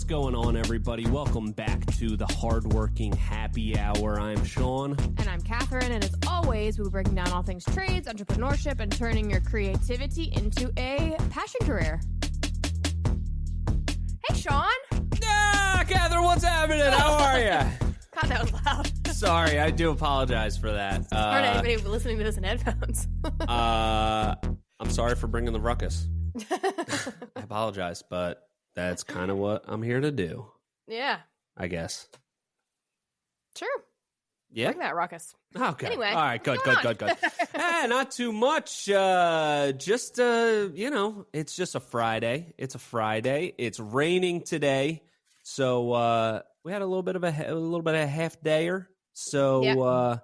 What's going on, everybody? Welcome back to the Hardworking Happy Hour. I'm Sean. And I'm Catherine, and as always, we're breaking down all things trades, entrepreneurship, and turning your creativity into a passion career. Hey, Sean! Yeah, Catherine, what's happening? How are you? God, that was loud. Sorry, I do apologize for that. Sorry to anybody listening to this in headphones. I'm sorry for bringing the ruckus. I apologize, but that's kind of what I'm here to do. Yeah. I guess. True. Yeah. Bring that ruckus. Okay. Anyway. All right. Good. Not too much. Just, it's just a Friday. It's a Friday. It's raining today. So, we had a little bit of a half dayer. So,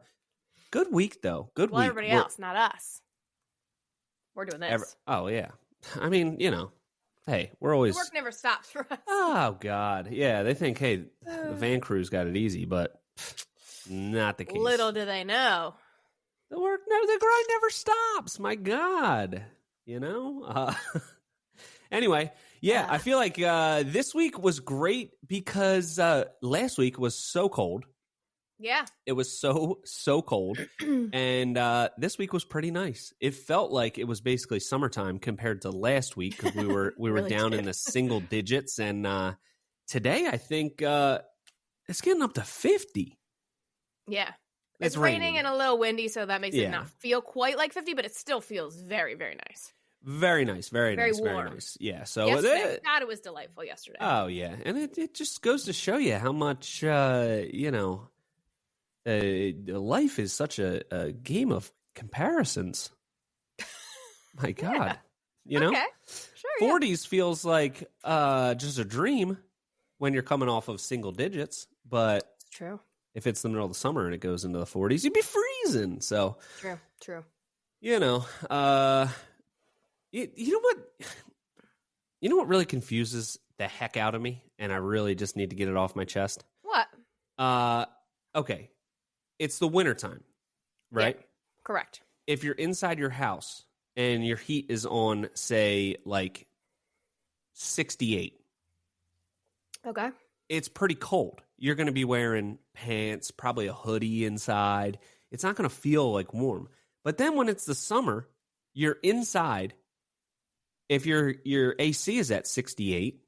good week though. Good week. Everybody else, not us. We're doing this. Oh yeah. I mean, hey, we're always... The work never stops for us. Oh, God. Yeah, they think, hey, the van crew's got it easy, but not the case. Little do they know. The grind never stops. My God. Anyway, yeah, I feel like this week was great because last week was so cold. Yeah. It was so cold. And this week was pretty nice. It felt like it was basically summertime compared to last week because we were really down in the single digits. And today I think it's getting up to 50. Yeah. It's raining and a little windy, so that makes it not feel quite like 50, but it still feels very, very nice. Very nice. Very nice. Warm. Very nice. Yeah. So God, it was delightful yesterday. Oh, yeah. And it just goes to show you how much, life is such a game of comparisons. My God. Okay. Sure, 40s feels like just a dream when you're coming off of single digits. But it's true. If it's the middle of the summer and it goes into the 40s, you'd be freezing. So True. You know what? You know what really confuses the heck out of me? And I really just need to get it off my chest. What? Okay. It's the wintertime, right? Yeah, correct. If you're inside your house and your heat is on, say, like 68. Okay. It's pretty cold. You're going to be wearing pants, probably a hoodie inside. It's not going to feel like warm. But then when it's the summer, you're inside. If your AC is at 68,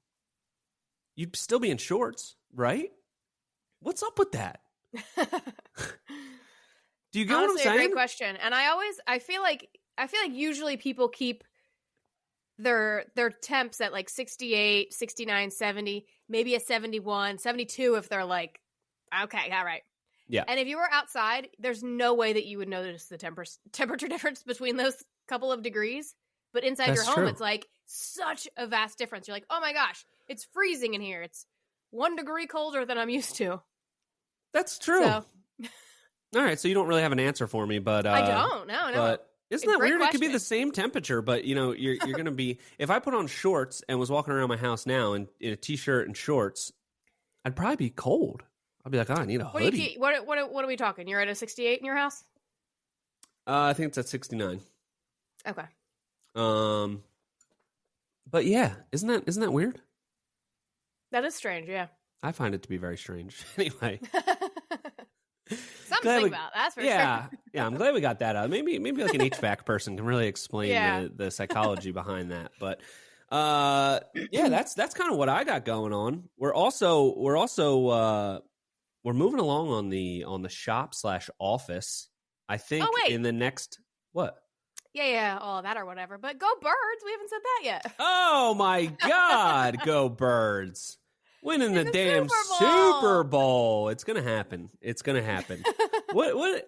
you'd still be in shorts, right? What's up with that? Do you get what I'm saying? A great question. And I feel like usually people keep their temps at like 68, 69, 70, maybe a 71, 72 if they're like, okay, all right. Yeah. And if you were outside, there's no way that you would notice the temperature difference between those couple of degrees. But inside your home, It's like such a vast difference. You're like, oh my gosh, it's freezing in here. It's 1 degree colder than I'm used to. That's true. So, all right, so you don't really have an answer for me, but I don't. No. But isn't that weird? Question. It could be the same temperature, but you're going to be. If I put on shorts and was walking around my house now in a t-shirt and shorts, I'd probably be cold. I'd be like, I need a hoodie. What are we talking? You're at a 68 in your house? I think it's at 69. Okay. But yeah, isn't that weird? That is strange. Yeah. I find it to be very strange. Anyway. Something to think about, that's for sure. Yeah, I'm glad we got that out. Maybe like an HVAC person can really explain the psychology behind that. But that's kind of what I got going on. We're moving along on the shop/office. I think in the next what? Yeah, all that or whatever. But go Birds! We haven't said that yet. Oh my God, go Birds! Winning the damn Super Bowl. It's gonna happen. What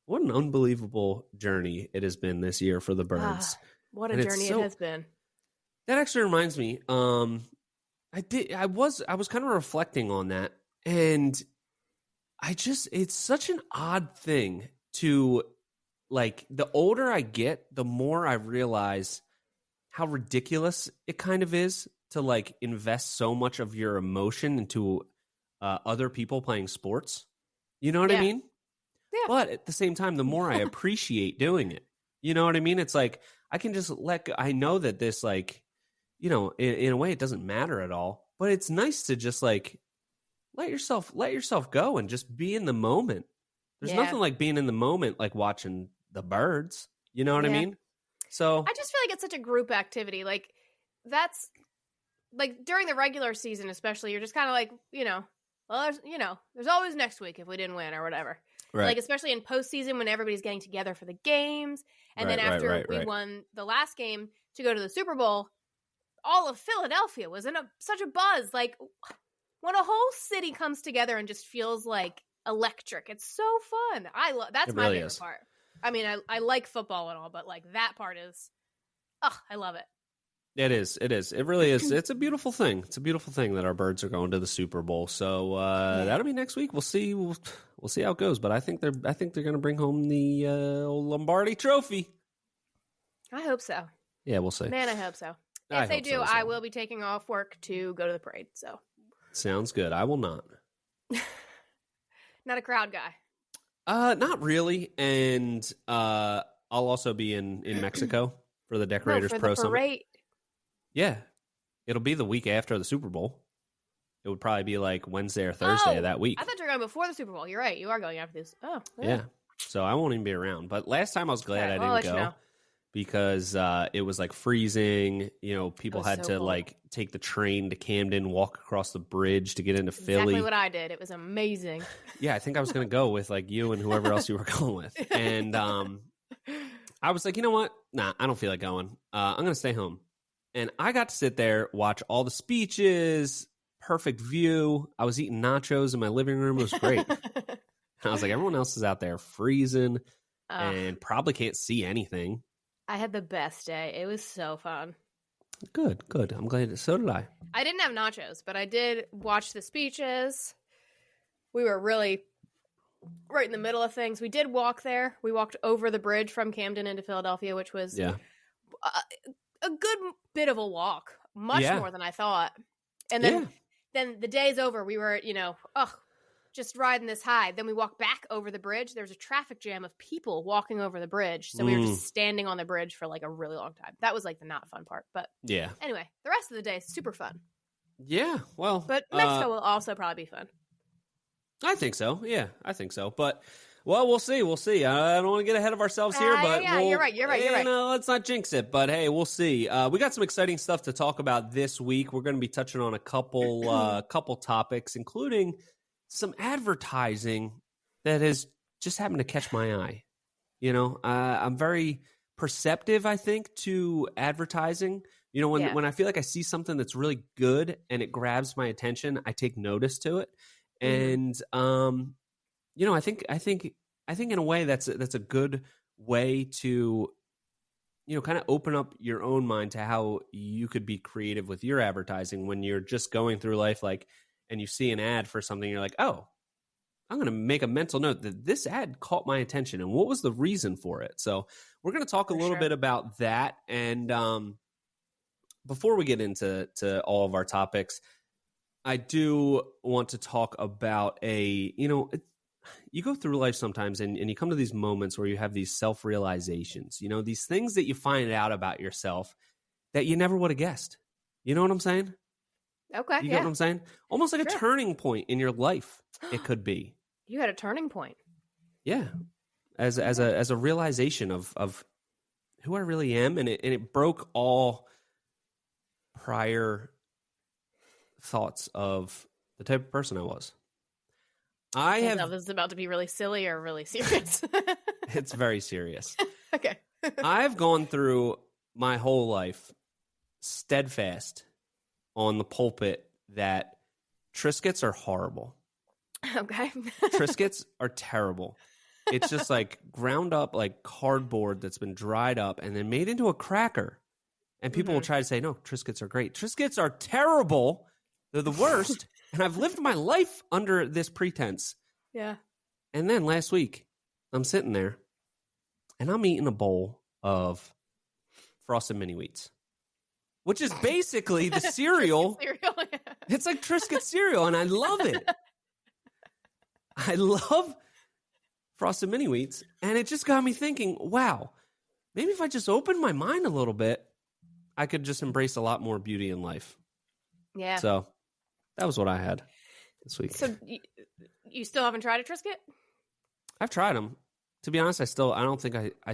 an unbelievable journey it has been this year for the Birds. What a journey it has been. That actually reminds me. I was kind of reflecting on that, and it's such an odd thing to, like, the older I get, the more I realize how ridiculous it kind of is to, like, invest so much of your emotion into other people playing sports. You know what I mean? Yeah. But at the same time, the more I appreciate doing it, you know what I mean? It's like, I can just I know that this, like, you know, in a way it doesn't matter at all. But it's nice to just like let yourself go and just be in the moment. There's nothing like being in the moment, like watching the birds. You know what I mean? So I just feel like it's such a group activity. Like that's like during the regular season, especially, you're just kind of like, well, there's always next week if we didn't win or whatever. right. Like, especially in postseason when everybody's getting together for the games. And then after we won the last game to go to the Super Bowl, all of Philadelphia was in such a buzz. Like, when a whole city comes together and just feels like electric, it's so fun. That's my favorite part. I mean, I like football and all, but like that part is, I love it. It is. It really is. It's a beautiful thing. It's a beautiful thing that our birds are going to the Super Bowl. So that'll be next week. We'll see. We'll see how it goes. But I think they're going to bring home the old Lombardi Trophy. I hope so. Yeah, we'll see. Man, I hope so. If they do, I will be taking off work to go to the parade. So sounds good. I will not. Not a crowd guy. Not really. And I'll also be in Mexico for the Decorators Pro Summit. Yeah. It'll be the week after the Super Bowl. It would probably be like Wednesday or Thursday of that week. I thought you were going before the Super Bowl. You're right. You are going after this. Oh, yeah. So I won't even be around. But last time I was glad I didn't go because it was like freezing. People had to like take the train to Camden, walk across the bridge to get into Philly. Exactly what I did. It was amazing. Yeah, I think I was going to go with like you and whoever else you were going with. And I was like, you know what? Nah, I don't feel like going. I'm going to stay home. And I got to sit there, watch all the speeches, perfect view. I was eating nachos in my living room. It was great. I was like, everyone else is out there freezing and probably can't see anything. I had the best day. It was so fun. Good. I'm glad. So did I. I didn't have nachos, but I did watch the speeches. We were really right in the middle of things. We did walk there. We walked over the bridge from Camden into Philadelphia, which was a good bit of a walk, much more than I thought. And then the day's over. We were, just riding this high. Then we walked back over the bridge. There was a traffic jam of people walking over the bridge. So we were just standing on the bridge for like a really long time. That was like the not fun part. But anyway, the rest of the day is super fun. Yeah, well. But Mexico will also probably be fun. I think so. Yeah, I think so. But, well, we'll see. I don't want to get ahead of ourselves here, but you're right. Let's not jinx it. But hey, we'll see. We got some exciting stuff to talk about this week. We're going to be touching on a couple topics, including some advertising that has just happened to catch my eye. I'm very perceptive, I think, to advertising. When I feel like I see something that's really good and it grabs my attention, I take notice to it. And I think in a way that's a good way to kind of open up your own mind to how you could be creative with your advertising when you're just going through life, like, and you see an ad for something, you're like, oh, I'm going to make a mental note that this ad caught my attention and what was the reason for it. So we're going to talk a little bit about that. And before we get into all of our topics, I do want to talk about you go through life sometimes and you come to these moments where you have these self-realizations, these things that you find out about yourself that you never would have guessed. You know what I'm saying? Okay. You get what I'm saying? Almost like a turning point in your life, it could be. You had a turning point. Yeah. As a realization of who I really am, and it broke all prior thoughts of the type of person I was. I have. This is about to be really silly or really serious. It's very serious. Okay. I've gone through my whole life steadfast on the pulpit that Triscuits are horrible. Okay. Triscuits are terrible. It's just like ground up like cardboard that's been dried up and then made into a cracker. And people will try to say, no, Triscuits are great. Triscuits are terrible. They're the worst. And I've lived my life under this pretense. Yeah. And then last week, I'm sitting there and I'm eating a bowl of Frosted Mini Wheats, which is basically the cereal. It's like Triscuit cereal, and I love it. I love Frosted Mini Wheats, and it just got me thinking, wow, maybe if I just opened my mind a little bit, I could just embrace a lot more beauty in life. Yeah. So That was what I had this week. So you still haven't tried a Triscuit? I've tried them. To be honest, I don't think I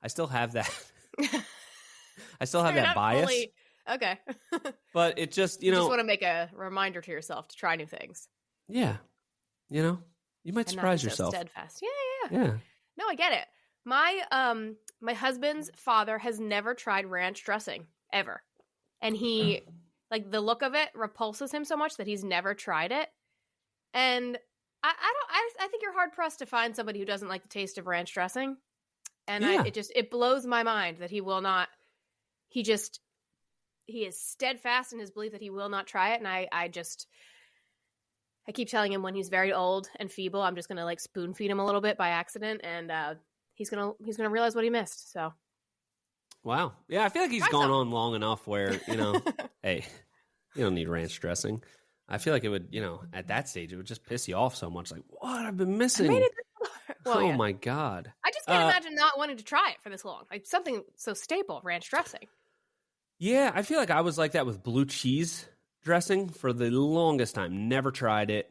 still have that. I still have that bias. Okay. But it just, you just want to make a reminder to yourself to try new things. Yeah. You might surprise yourself. Steadfast. Yeah. No, I get it. My husband's father has never tried ranch dressing ever. And he like the look of it repulses him so much that he's never tried it. And I think you're hard pressed to find somebody who doesn't like the taste of ranch dressing. And it blows my mind that he will not. He is steadfast in his belief that he will not try it. And I keep telling him when he's very old and feeble, I'm just going to like spoon feed him a little bit by accident. And he's going to realize what he missed. So. Wow. Yeah. I feel like he's gone on long enough where, hey, you don't need ranch dressing. I feel like it would, at that stage, it would just piss you off so much. Like, what? I've been missing. My God. I just can't imagine not wanting to try it for this long. Like something so staple, ranch dressing. Yeah, I feel like I was like that with blue cheese dressing for the longest time. Never tried it.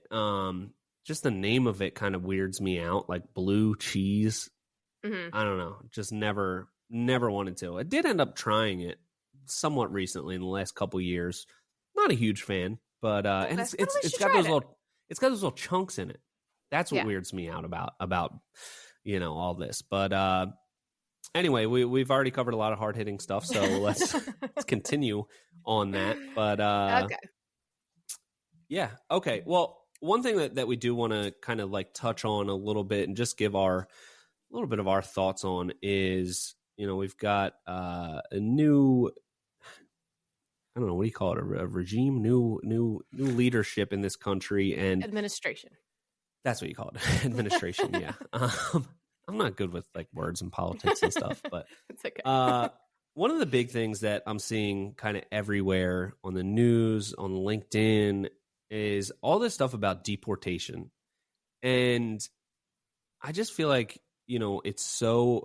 Just the name of it kind of weirds me out, like blue cheese. Mm-hmm. I don't know. Just never wanted to. I did end up trying it somewhat recently in the last couple years. Not a huge fan. But and it's got those little chunks in it. That's what weirds me out about all this. But anyway, we've already covered a lot of hard hitting stuff, so let's continue on that. But okay. Yeah, okay. Well, one thing that we do want to kind of like touch on a little bit and just give a little bit of our thoughts on is, we've got a new, I don't know, what do you call it? A regime, new leadership in this country, and administration. That's what you call it, administration. Yeah, I'm not good with like words and politics and stuff, but it's okay. One of the big things that I'm seeing kind of everywhere on the news, on LinkedIn, is all this stuff about deportation, and I just feel like it's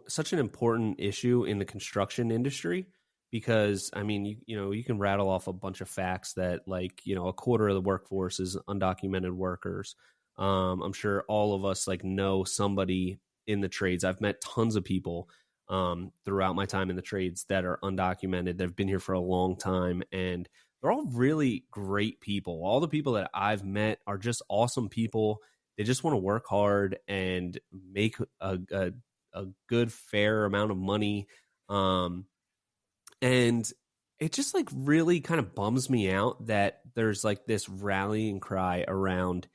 such an important issue in the construction industry. Because, I mean, you can rattle off a bunch of facts that, like, a quarter of the workforce is undocumented workers. I'm sure all of us, like, know somebody in the trades. I've met tons of people throughout my time in the trades that are undocumented. They've been here for a long time, and they're all really great people. All the people that I've met are just awesome people. They just want to work hard and make a good, fair amount of money. And it just like really kind of bums me out that there's like this rallying cry around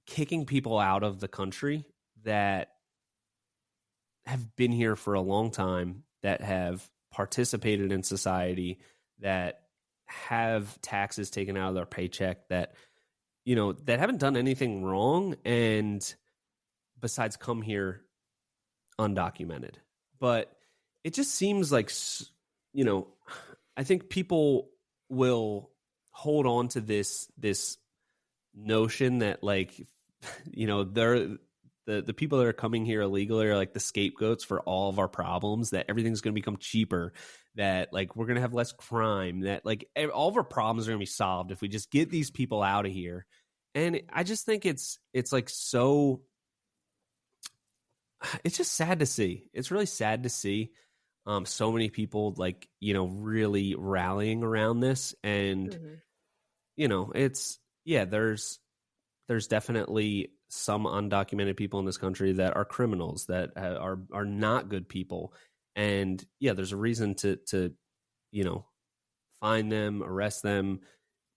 kicking people out of the country that have been here for a long time, that have participated in society, that have taxes taken out of their paycheck, that, that haven't done anything wrong. And besides come here undocumented. But it just seems like, I think people will hold on to this notion that like, they're the people that are coming here illegally are like the scapegoats for all of our problems, that everything's going to become cheaper, that like we're going to have less crime, that like all of our problems are going to be solved if we just get these people out of here. And I just think it's like so, it's just sad to see. It's really sad to see. So many people like, really rallying around this, and, there's definitely some undocumented people in this country that are criminals, that are not good people. And there's a reason to find them, arrest them,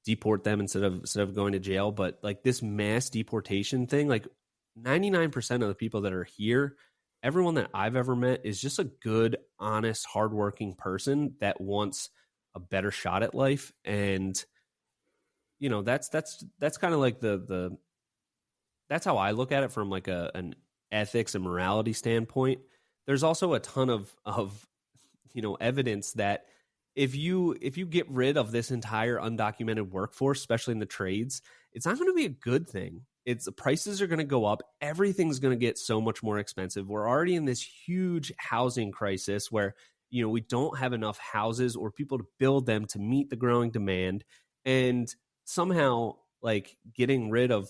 deport them instead of going to jail. But like this mass deportation thing, like 99% of the people that are here, everyone that I've ever met is just a good, honest, hardworking person that wants a better shot at life. And, that's kind of like the that's how I look at it from like an ethics and morality standpoint. There's also a ton of evidence that if you get rid of this entire undocumented workforce, especially in the trades, it's not going to be a good thing. The prices are going to go up. Everything's going to get so much more expensive. We're already in this huge housing crisis where, we don't have enough houses or people to build them to meet the growing demand. And somehow like getting rid of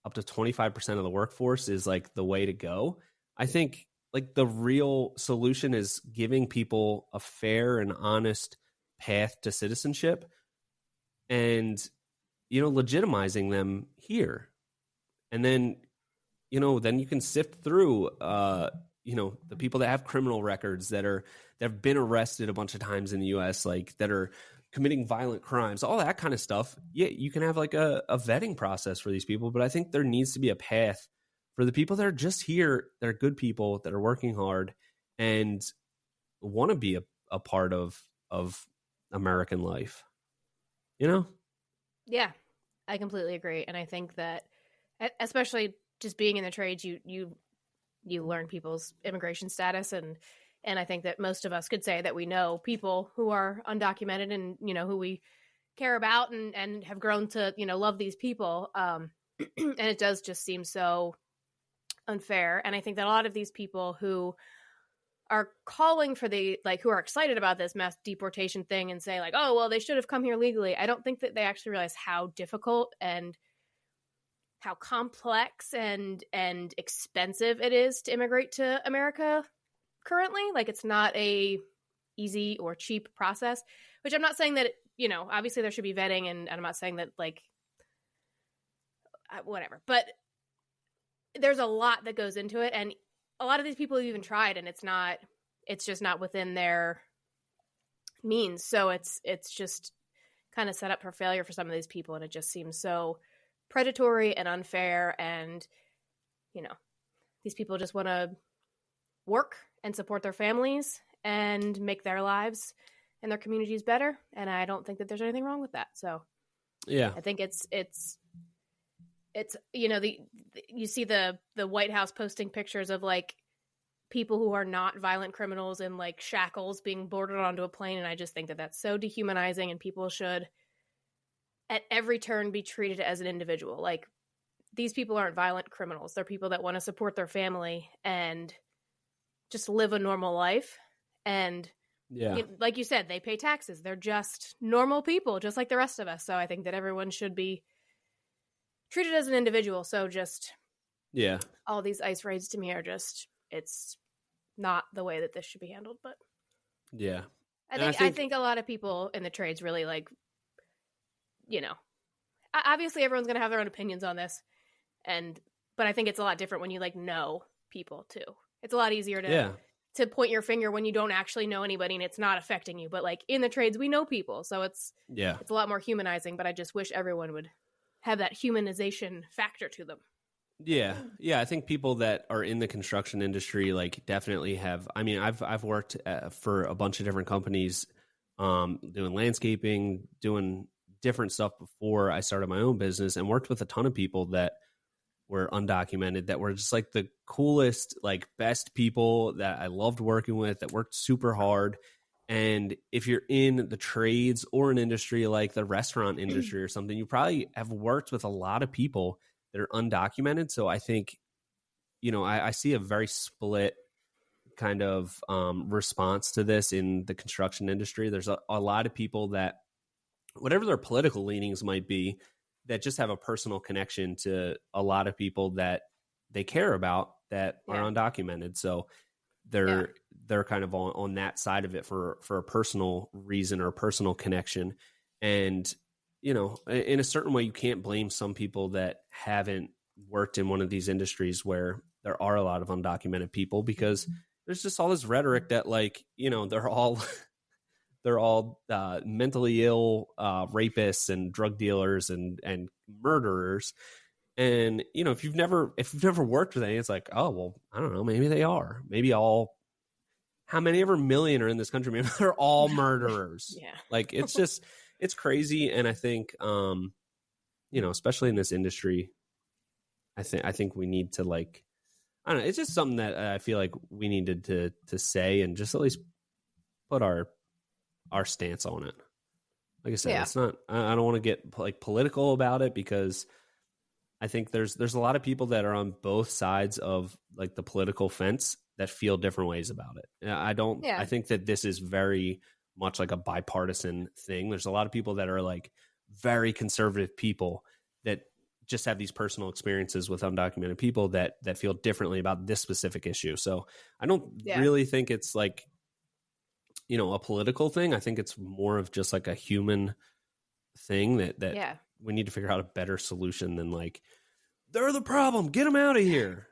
up to 25% of the workforce is like the way to go. I think like the real solution is giving people a fair and honest path to citizenship and, legitimizing them here. And then, then you can sift through, the people that have criminal records that have been arrested a bunch of times in the US, like that are committing violent crimes, all that kind of stuff. Yeah, you can have like a vetting process for these people, but I think there needs to be a path for the people that are just here, that are good people, that are working hard and want to be a part of American life. Yeah, I completely agree. And I think that especially just being in the trades, you learn people's immigration status, and I think that most of us could say that we know people who are undocumented and who we care about and have grown to love these people, and it does just seem so unfair. And I think that a lot of these people who are calling for who are excited about this mass deportation thing and say like, oh well, they should have come here legally, I don't think that they actually realize how difficult and how complex and expensive it is to immigrate to America currently. Like, it's not a easy or cheap process, which I'm not saying that, obviously there should be vetting, and I'm not saying that like, whatever, but there's a lot that goes into it. And a lot of these people have even tried, and it's just not within their means. So it's just kind of set up for failure for some of these people. And it just seems so predatory and unfair. And, these people just want to work and support their families and make their lives and their communities better. And I don't think that there's anything wrong with that. So yeah, I think it's you see the White House posting pictures of like people who are not violent criminals in like shackles being boarded onto a plane. And I just think that that's so dehumanizing, and people should at every turn be treated as an individual. Like, these people aren't violent criminals. They're people that want to support their family and just live a normal life. And like you said, they pay taxes. They're just normal people, just like the rest of us. So I think that everyone should be treated as an individual. So just all these ICE raids to me are just, it's not the way that this should be handled. But I think a lot of people in the trades really like, obviously everyone's going to have their own opinions on this. But I think it's a lot different when you like know people too. It's a lot easier to point your finger when you don't actually know anybody and it's not affecting you. But like in the trades, we know people. So it's a lot more humanizing, but I just wish everyone would have that humanization factor to them. Yeah. I think people that are in the construction industry, like, definitely have, I mean, I've worked for a bunch of different companies, doing landscaping, doing different stuff before I started my own business, and worked with a ton of people that were undocumented, that were just like the coolest, like best people that I loved working with, that worked super hard. And if you're in the trades or an industry like the restaurant industry or something, you probably have worked with a lot of people that are undocumented. So I think, I see a very split kind of response to this in the construction industry. There's a lot of people that, whatever their political leanings might be, that just have a personal connection to a lot of people that they care about that are undocumented. So they're kind of on that side of it for a personal reason or a personal connection. And, in a certain way, you can't blame some people that haven't worked in one of these industries where there are a lot of undocumented people, because there's just all this rhetoric that like, they're all mentally ill rapists and drug dealers and murderers. And, if you've never worked with any, it's like, oh, well, I don't know, maybe they are. Maybe how many ever million are in this country? Maybe they're all murderers. Like, it's just, it's crazy. And I think, especially in this industry, I think we need to, like, I don't know, it's just something that I feel like we needed to say, and just at least put our stance on it. Like I said, it's not, I don't want to get like political about it, because I think there's a lot of people that are on both sides of like the political fence that feel different ways about it. I think that this is very much like a bipartisan thing. There's a lot of people that are like very conservative people that just have these personal experiences with undocumented people that feel differently about this specific issue. So I don't really think it's like, a political thing. I think it's more of just like a human thing that we need to figure out a better solution than like, they're the problem, get them out of here.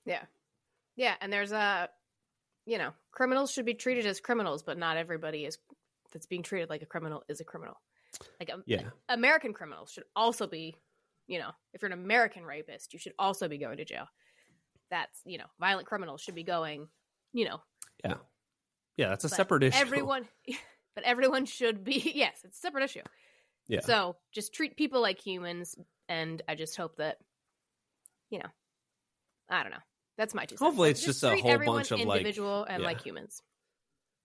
Yeah. And there's criminals should be treated as criminals, but not everybody that's being treated like a criminal is a criminal. Like American criminals should also be, if you're an American rapist, you should also be going to jail. That's, violent criminals should be going, Yeah, that's a separate issue. But everyone should be, yes, it's a separate issue. Yeah. So just treat people like humans, and I just hope that, I don't know. That's my 2 cents. Hopefully it's just a whole bunch of individual and like humans.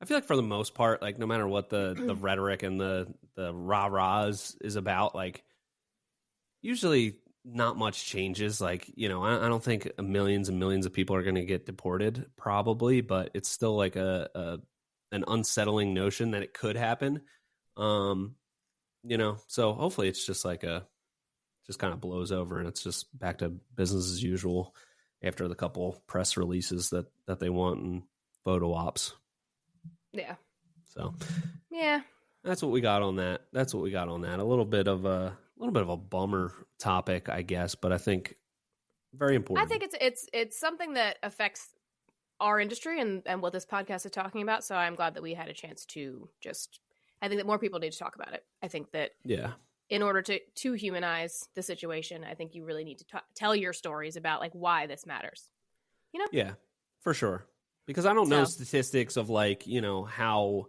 I feel like for the most part, like no matter what the rhetoric and the rah-rahs is about, like usually not much changes. Like, I don't think millions and millions of people are going to get deported probably, but it's still like an unsettling notion that it could happen. So hopefully it's just like just kind of blows over and it's just back to business as usual after the couple press releases that they want and photo ops. Yeah. So yeah, that's what we got on that. A little bit of a bummer topic, I guess, but I think very important. I think it's something that affects our industry and what this podcast is talking about. So I'm glad that we had a chance to I think that more people need to talk about it. I think that in order to humanize the situation, I think you really need to tell your stories about like why this matters. Yeah, for sure. Because I don't know statistics of like, how,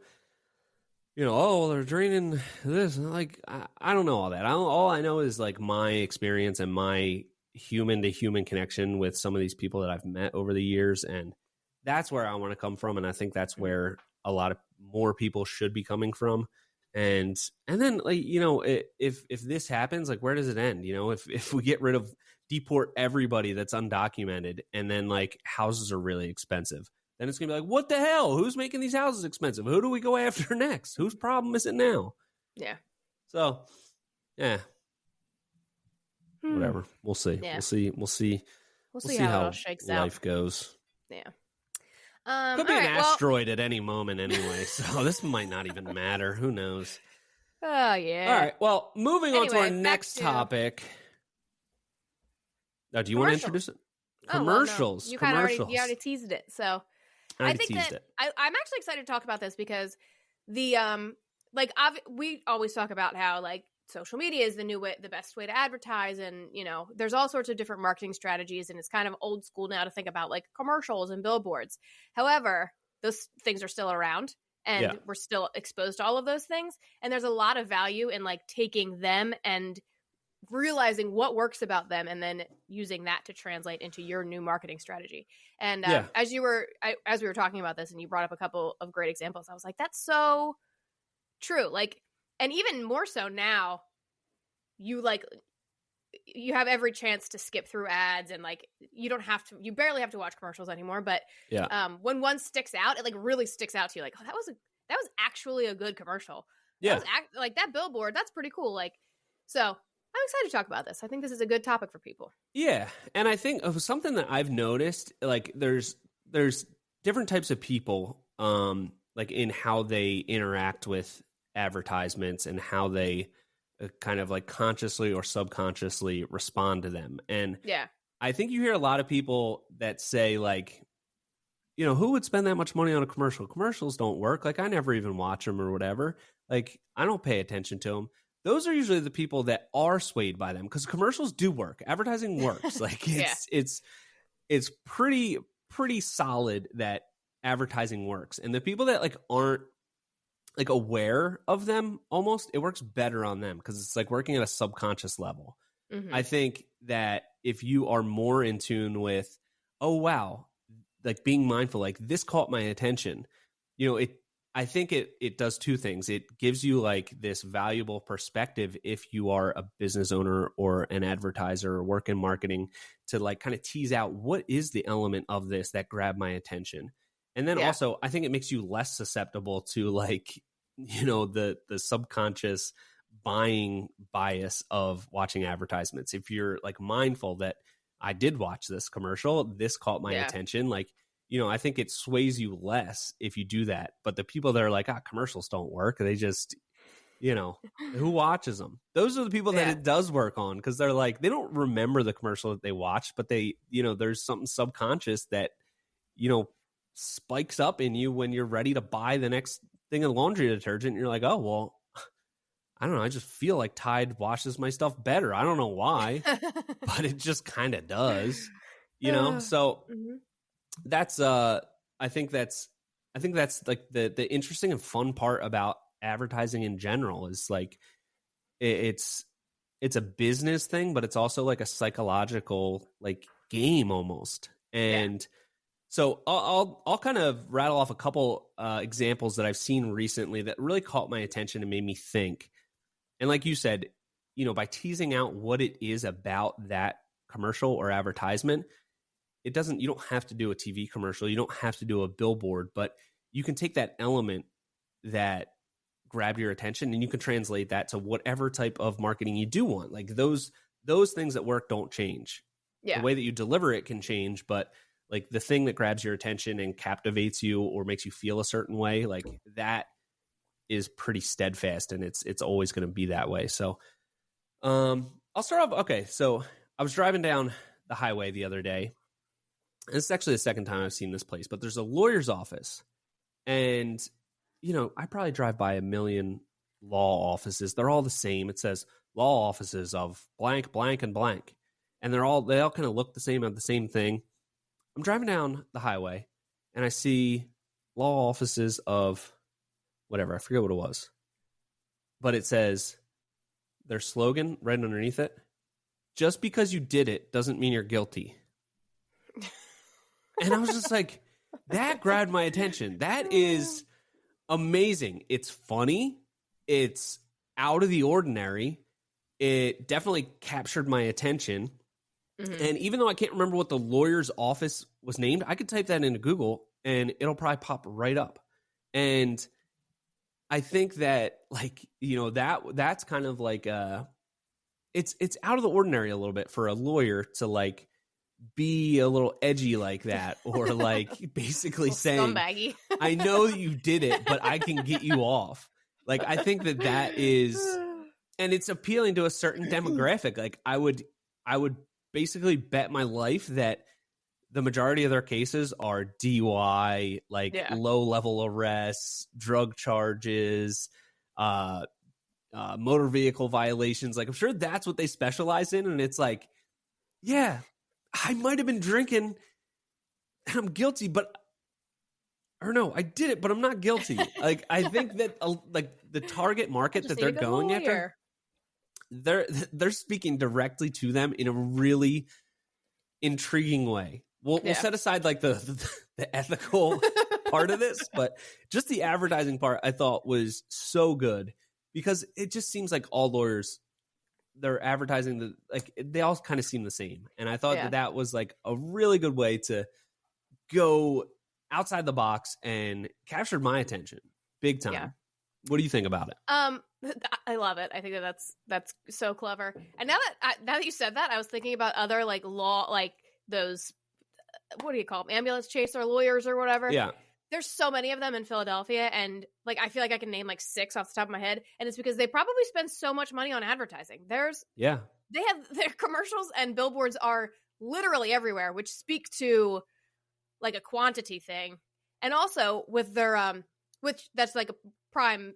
they're draining this. Like, I don't know all that. All I know is like my experience and my human to human connection with some of these people that I've met over the years. And that's where I want to come from. And I think that's where a lot of more people should be coming from. And then like, if this happens, like, where does it end? If we get rid of deport everybody that's undocumented and then like houses are really expensive, then it's going to be like, what the hell? Who's making these houses expensive? Who do we go after next? Whose problem is it now? Yeah. So, yeah. Whatever. We'll see. Yeah. We'll see how it all shakes life out. goes. Yeah. Could be an asteroid at any moment anyway, so this might not even matter. Who knows? Oh, yeah. All right. Well, moving on to our next topic. Do you want to introduce it? Commercials. Well, no. You already teased it. So I think that I'm actually excited to talk about this because we always talk about how like social media is the best way to advertise, and there's all sorts of different marketing strategies, and it's kind of old school now to think about like commercials and billboards. However, those things are still around, and we're still exposed to all of those things, and there's a lot of value in like taking them and realizing what works about them and then using that to translate into your new marketing strategy. And as we were talking about this and you brought up a couple of great examples, I was like, that's so true. Like, and even more so now, you have every chance to skip through ads, and like you barely have to watch commercials anymore. But when one sticks out, it like really sticks out to you. Like, oh, that was actually a good commercial. Yeah, like that billboard. That's pretty cool. Like, so I'm excited to talk about this. I think this is a good topic for people. Yeah, and I think of something that I've noticed. Like, there's different types of people, like in how they interact with advertisements and how they kind of like consciously or subconsciously respond to them. And I think you hear a lot of people that say like, who would spend that much money on a commercial? Commercials don't work. Like, I never even watch them or whatever. Like, I don't pay attention to them. Those are usually the people that are swayed by them, because commercials do work. Advertising works. Like, it's pretty solid that advertising works. And the people that like aren't like aware of them, almost, it works better on them because it's like working at a subconscious level. Mm-hmm. I think that if you are more in tune with, oh wow, like being mindful, like this caught my attention, I think it does two things. It gives you like this valuable perspective if you are a business owner or an advertiser or work in marketing, to like kind of tease out what is the element of this that grabbed my attention. And then also, I think it makes you less susceptible to like, the subconscious buying bias of watching advertisements. If you're like mindful that I did watch this commercial, this caught my attention, like, you know, I think it sways you less if you do that. But the people that are like, commercials don't work, they just, you know, who watches them? Those are the people that it does work on, because they're like, they don't remember the commercial that they watched, but they, you know, there's something subconscious that, you know, spikes up in you when you're ready to buy the next thing of laundry detergent. And you're like, oh, well, I don't know. I just feel like Tide washes my stuff better. I don't know why, but it just kind of does, you know? So that's, I think that's like the interesting and fun part about advertising in general is like, it's a business thing, but it's also like a psychological like game almost. And so I'll kind of rattle off a couple examples that I've seen recently that really caught my attention and made me think. And like you said, you know, by teasing out what it is about that commercial or advertisement, you don't have to do a TV commercial. You don't have to do a billboard, but you can take that element that grabbed your attention and you can translate that to whatever type of marketing you do want. Like those things that work don't change. The way that you deliver it can change, but like the thing that grabs your attention and captivates you or makes you feel a certain way, like that is pretty steadfast, and it's always going to be that way. So I'll start off. Okay, so I was driving down the highway the other day, and it's actually the second time I've seen this place, but there's a lawyer's office, and you know, I probably drive by a million law offices. They're all the same. It says law offices of blank, blank, and blank, and they all kind of look the same, have the same thing. I'm driving down the highway, and I see law offices of whatever, I forget what it was, but it says their slogan right underneath it: just because you did it doesn't mean you're guilty. And I was just like, that grabbed my attention. That is amazing. It's funny. It's out of the ordinary. It definitely captured my attention. And even though I can't remember what the lawyer's office was named, I could type that into Google and it'll probably pop right up. And I think that, like, you know, that's kind of like it's out of the ordinary a little bit for a lawyer to like be a little edgy like that, or like basically saying, I know you did it, but I can get you off. Like, I think that is, and it's appealing to a certain demographic. Like I would basically bet my life that the majority of their cases are DUI, like low level arrests, drug charges, motor vehicle violations. Like, I'm sure that's what they specialize in. And it's like, yeah, I might have been drinking and I'm guilty, or no, I did it, but I'm not guilty. Like, I think that like the target market that they're going after, they're speaking directly to them in a really intriguing way. We'll set aside like the ethical part of this, but just the advertising part I thought was so good, because it just seems like all lawyers, they're advertising they all kind of seem the same. And I thought that was like a really good way to go outside the box and captured my attention big time. Yeah. What do you think about it? I love it. I think that's so clever. And now that you said that, I was thinking about other like law, like those, what do you call them? Ambulance chaser lawyers or whatever. Yeah. There's so many of them in Philadelphia, and like I feel like I can name like 6 off the top of my head, and it's because they probably spend so much money on advertising. They have their commercials and billboards are literally everywhere, which speak to like a quantity thing. And also with their which that's like a prime,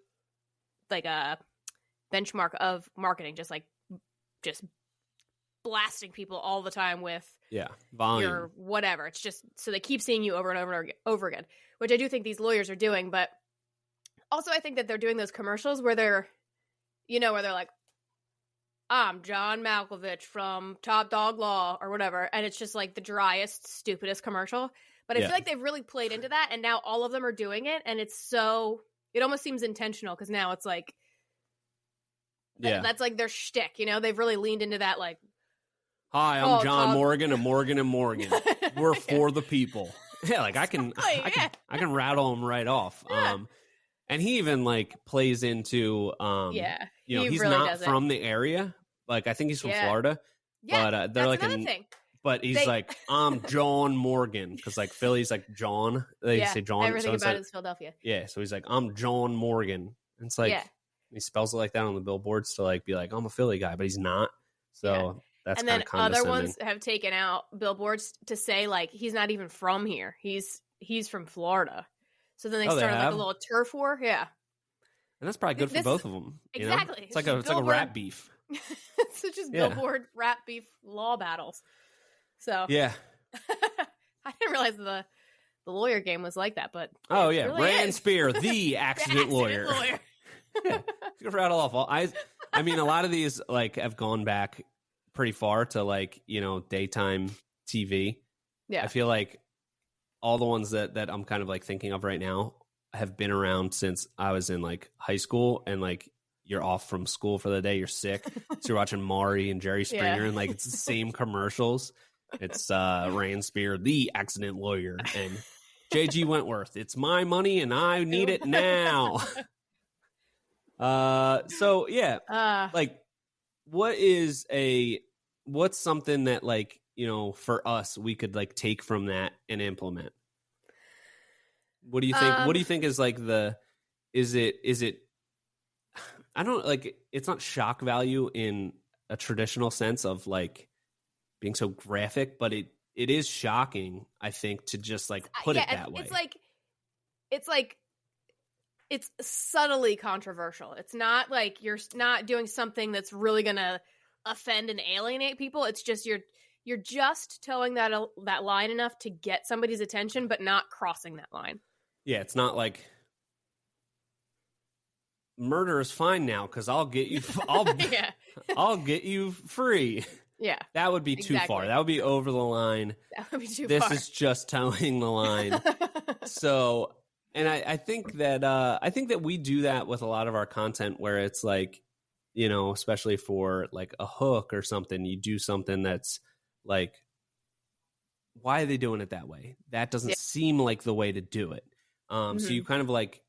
like a benchmark of marketing, just blasting people all the time with volume or whatever. It's just so they keep seeing you over and over and over again, which I do think these lawyers are doing. But also I think that they're doing those commercials where they're like, I'm John Malkovich from Top Dog Law or whatever, and it's just like the driest, stupidest commercial. But I feel like they've really played into that, and now all of them are doing it, and it almost seems intentional, because now it's like that's like their shtick, you know? They've really leaned into that, like, hi, I'm John Morgan of Morgan and Morgan. We're for the people. Yeah, like I can rattle them right off. Yeah. And he even like plays into, he he's really not does from the area. Like, I think he's from Florida. Yeah, But they're that's like another thing. But he's like, I'm John Morgan, because like Philly's like John. They say John. Everything about it is Philadelphia. Yeah, so he's like, I'm John Morgan. And it's like he spells it like that on the billboards to like be like, I'm a Philly guy, but he's not. So that's kind of condescending. Other ones have taken out billboards to say like he's not even from here. He's from Florida. So then they started like a little turf war. Yeah. And that's probably good for both of them. Exactly. You know? It's like a rap beef. It's just billboard rap beef law battles. So yeah. I didn't realize the lawyer game was like that, but really Rand is. Spear, the accident lawyer. Yeah. Let's rattle off. I mean, a lot of these like have gone back pretty far to like, daytime TV. Yeah. I feel like all the ones that I'm kind of like thinking of right now have been around since I was in like high school, and like you're off from school for the day, you're sick. So you're watching Maury and Jerry Springer and like it's the same commercials. It's Rand Spear, the accident lawyer, and J.G. Wentworth. It's my money and I need it now. So yeah, like what's something that like, for us, we could like take from that and implement? What do you think? What do you think is like is it, I don't like, it's not shock value in a traditional sense of like being so graphic, but it is shocking, I think, to just like put it that way. It's subtly controversial. It's not like you're not doing something that's really going to offend and alienate people. It's just you're just towing that line enough to get somebody's attention, but not crossing that line. Yeah, it's not like murder is fine now because I'll get you. I'll get you free. Yeah, that would be too far. That would be over the line. That would be too far. This is just towing the line. So, and I think that we do that with a lot of our content, where it's like, especially for like a hook or something, you do something that's like, why are they doing it that way? That doesn't seem like the way to do it. So you kind of like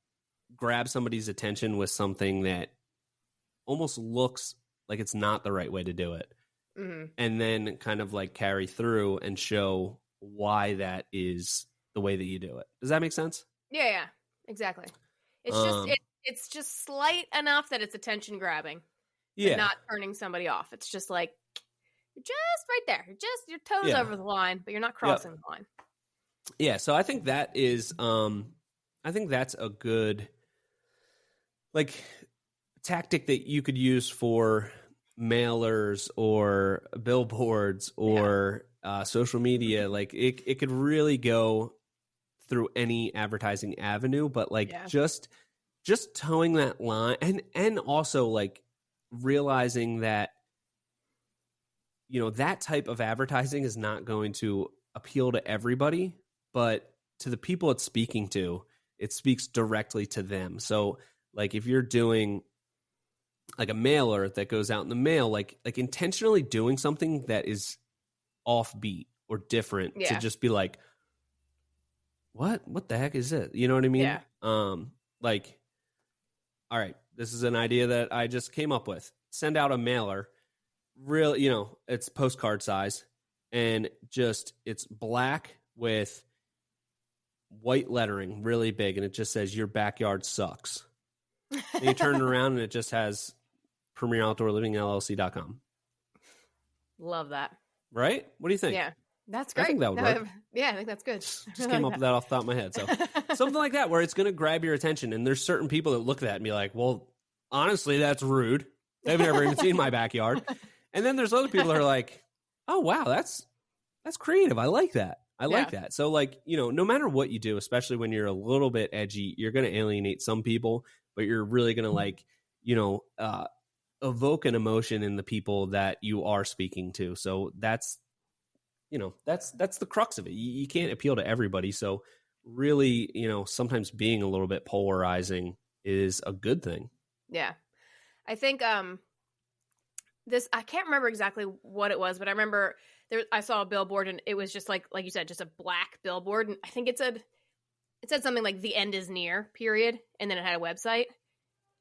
grab somebody's attention with something that almost looks like it's not the right way to do it. And then kind of like carry through and show why that is the way that you do it. Does that make sense? Yeah, exactly. It's just slight enough that it's attention grabbing. Yeah. Not turning somebody off. It's just like, you're just right there. Your toes over the line, but you're not crossing the line. Yeah, so I think that is I think that's a good like tactic that you could use for mailers or billboards or social media. Like it could really go through any advertising avenue, but like just towing that line and also like realizing that that type of advertising is not going to appeal to everybody, but to the people it's speaking to, it speaks directly to them. So like if you're doing like a mailer that goes out in the mail, like intentionally doing something that is offbeat or different to just be like, what the heck is it? You know what I mean? Yeah. Like, all right, this is an idea that I just came up with. Send out a mailer, real, it's postcard size, and just it's black with white lettering, really big, and it just says "Your backyard sucks." And you turn it around, and it just has Premier Outdoor Living LLC.com. Love that. Right? What do you think? Yeah. That's great. I think that would work. Yeah, I think that's good. Just came up with that off the top of my head. So something like that where it's going to grab your attention. And there's certain people that look at that and be like, well, honestly, that's rude. They've never even seen my backyard. And then there's other people that are like, oh, wow, that's creative. I like that. I like that. So like, no matter what you do, especially when you're a little bit edgy, you're going to alienate some people, but you're really going to like, evoke an emotion in the people that you are speaking to. So that's the crux of it. You can't appeal to everybody. So really, sometimes being a little bit polarizing is a good thing. Yeah. I think I can't remember exactly what it was, but I remember I saw a billboard and it was just like you said, just a black billboard. And I think it said it said something like "the end is near," period, and then it had a website,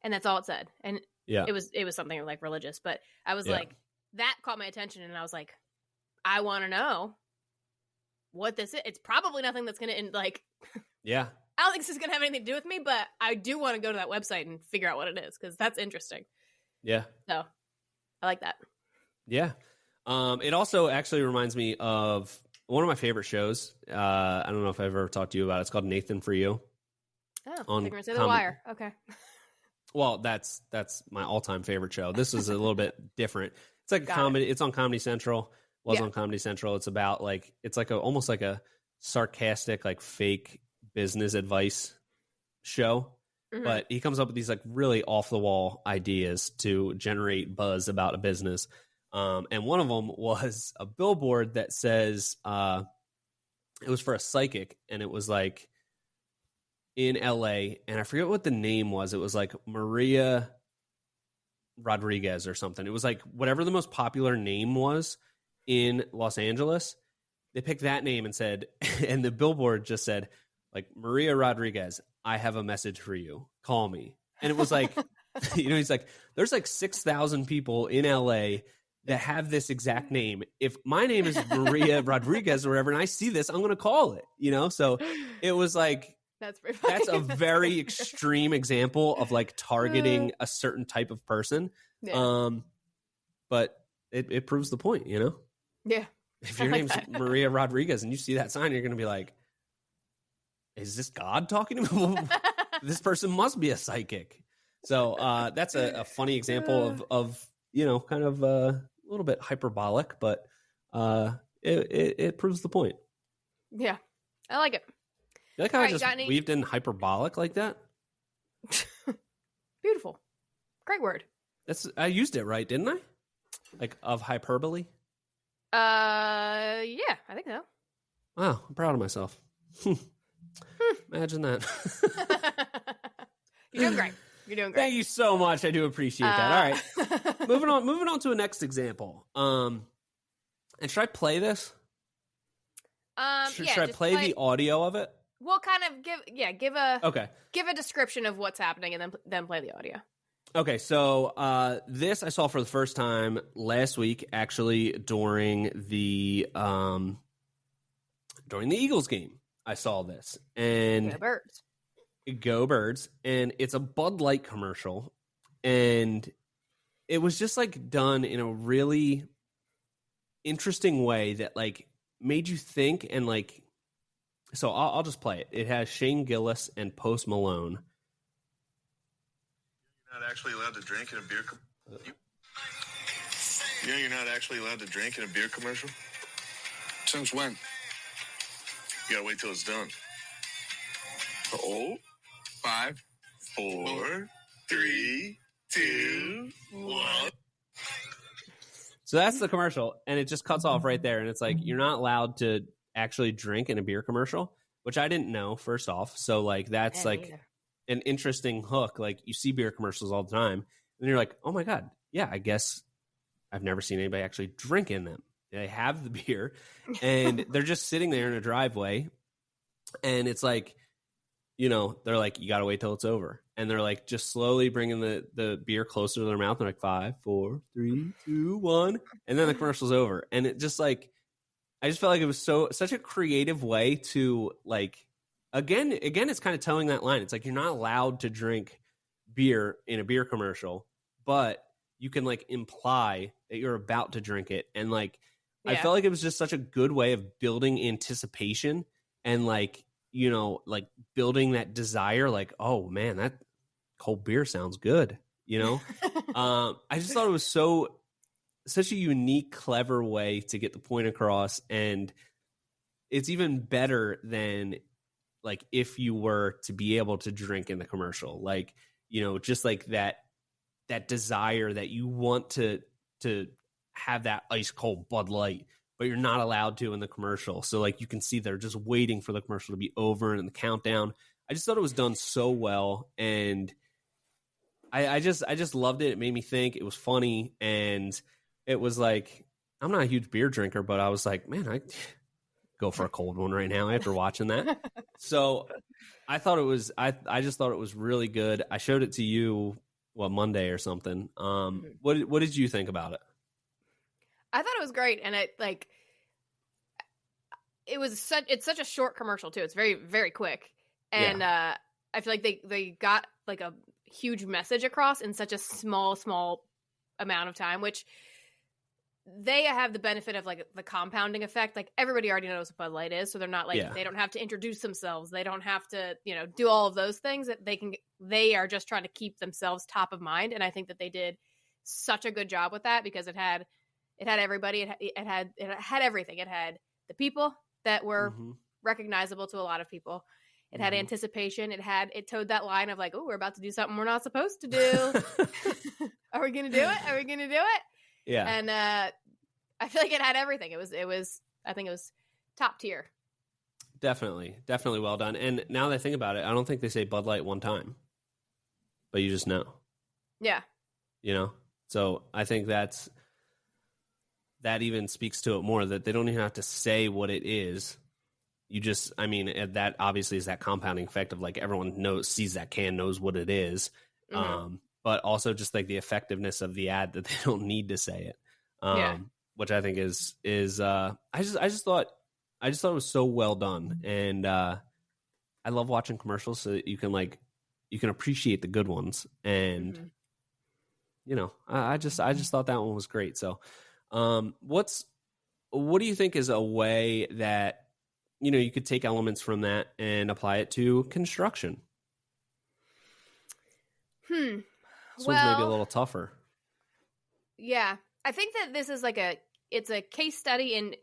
and that's all it said. And it was something like religious, but I was like, that caught my attention, and I was like, I want to know what this is. It's probably nothing that's going to like. Yeah. I don't think this is going to have anything to do with me, but I do want to go to that website and figure out what it is because that's interesting. Yeah. So I like that. Yeah. It also actually reminds me of one of my favorite shows. I don't know if I've ever talked to you about it. It's called Nathan For You. Oh, I think we're going to say The Wire. Okay. Well, that's my all-time favorite show. This is a little bit different. It's like a comedy. It's on Comedy Central. On Comedy Central. It's about like, it's like almost like a sarcastic, like fake business advice show. Mm-hmm. But he comes up with these like really off the wall ideas to generate buzz about a business. And one of them was a billboard that says, it was for a psychic, and it was like in LA, and I forget what the name was. It was like Maria Rodriguez or something. It was like whatever the most popular name was in Los Angeles. They picked that name and said, and the billboard just said, like, Maria Rodriguez, I have a message for you. Call me. And it was like, he's like, there's like 6,000 people in LA that have this exact name. If my name is Maria Rodriguez or whatever, and I see this, I'm going to call it, So it was like, that's a very extreme example of like targeting a certain type of person. Yeah. But it proves the point, Yeah. If your name's Maria Rodriguez and you see that sign, you're going to be like, is this God talking to me? This person must be a psychic. So that's a funny example of kind of a little bit hyperbolic, but it proves the point. Yeah. I like it. You like how I just weaved in hyperbolic like that? Beautiful. Great word. I used it right, didn't I? Like of hyperbole? Yeah, I think so. Wow, I'm proud of myself. Imagine that. You're doing great. Thank you so much. I do appreciate that. All right. Moving on to a next example. And should I play this? Should I play the audio of it? We'll kind of give a description of what's happening and then play the audio. Okay, so this I saw for the first time last week, actually during the Eagles game. I saw this, and Go Birds, and it's a Bud Light commercial, and it was just like done in a really interesting way that like made you think, and like, so I'll just play it. It has Shane Gillis and Post Malone. You're not actually allowed to drink in a beer You know you're not actually allowed to drink in a beer commercial? Since when? You gotta wait till it's done. 5, 4, 3, 2, 1. So that's the commercial, and it just cuts off right there, and it's like, you're not allowed to actually drink in a beer commercial, which I didn't know, first off. So like that's an interesting hook. Like you see beer commercials all the time, and you're like, oh my God, yeah, I guess I've never seen anybody actually drink in them. They have the beer, and they're just sitting there in a driveway, and it's like, they're like, you got to wait till it's over. And they're like, just slowly bringing the beer closer to their mouth. They're like, 5, 4, 3, 2, 1. And then the commercial's over. And it just like, I just felt like it was such a creative way to like, again, it's kind of towing that line. It's like, you're not allowed to drink beer in a beer commercial, but you can like imply that you're about to drink it. And like, I felt like it was just such a good way of building anticipation and like, like building that desire, like, oh man, that cold beer sounds good. I just thought it was such a unique, clever way to get the point across. And it's even better than like, if you were to be able to drink in the commercial, like, just like that desire that you want to have that ice cold Bud Light, but you're not allowed to in the commercial. So like you can see they're just waiting for the commercial to be over and the countdown. I just thought it was done so well, and I just loved it. It made me think. It was funny, and it was like, I'm not a huge beer drinker, but I was like, man, go for a cold one right now after watching that. So I thought it was, I just thought it was really good. I showed it to you, Monday or something. What did you think about it? I thought it was great. And it's such a short commercial too. It's very, very quick. And I feel like they got like a huge message across in such a small amount of time, which they have the benefit of like the compounding effect. Like everybody already knows what Bud Light is. So they're not like, they don't have to introduce themselves. They don't have to, do all of those things that they are just trying to keep themselves top of mind. And I think that they did such a good job with that because it had everybody, it had everything. It had the people that were recognizable to a lot of people. It had anticipation. It towed that line of like, oh, we're about to do something we're not supposed to do. Are we going to do it? Are we going to do it? Yeah. And I feel like it had everything. I think it was top tier. Definitely well done. And now that I think about it, I don't think they say Bud Light one time, but you just know. Yeah. So I think that even speaks to it more, that they don't even have to say what it is. You just, that obviously is that compounding effect of like everyone sees that can, knows what it is. But also just like the effectiveness of the ad that they don't need to say it. Which I think is I just thought it was so well done. And I love watching commercials so that you can appreciate the good ones. And I just thought that one was great. So what do you think is a way that you could take elements from that and apply it to construction? This one's maybe a little tougher. Yeah. I think that this is it's a case study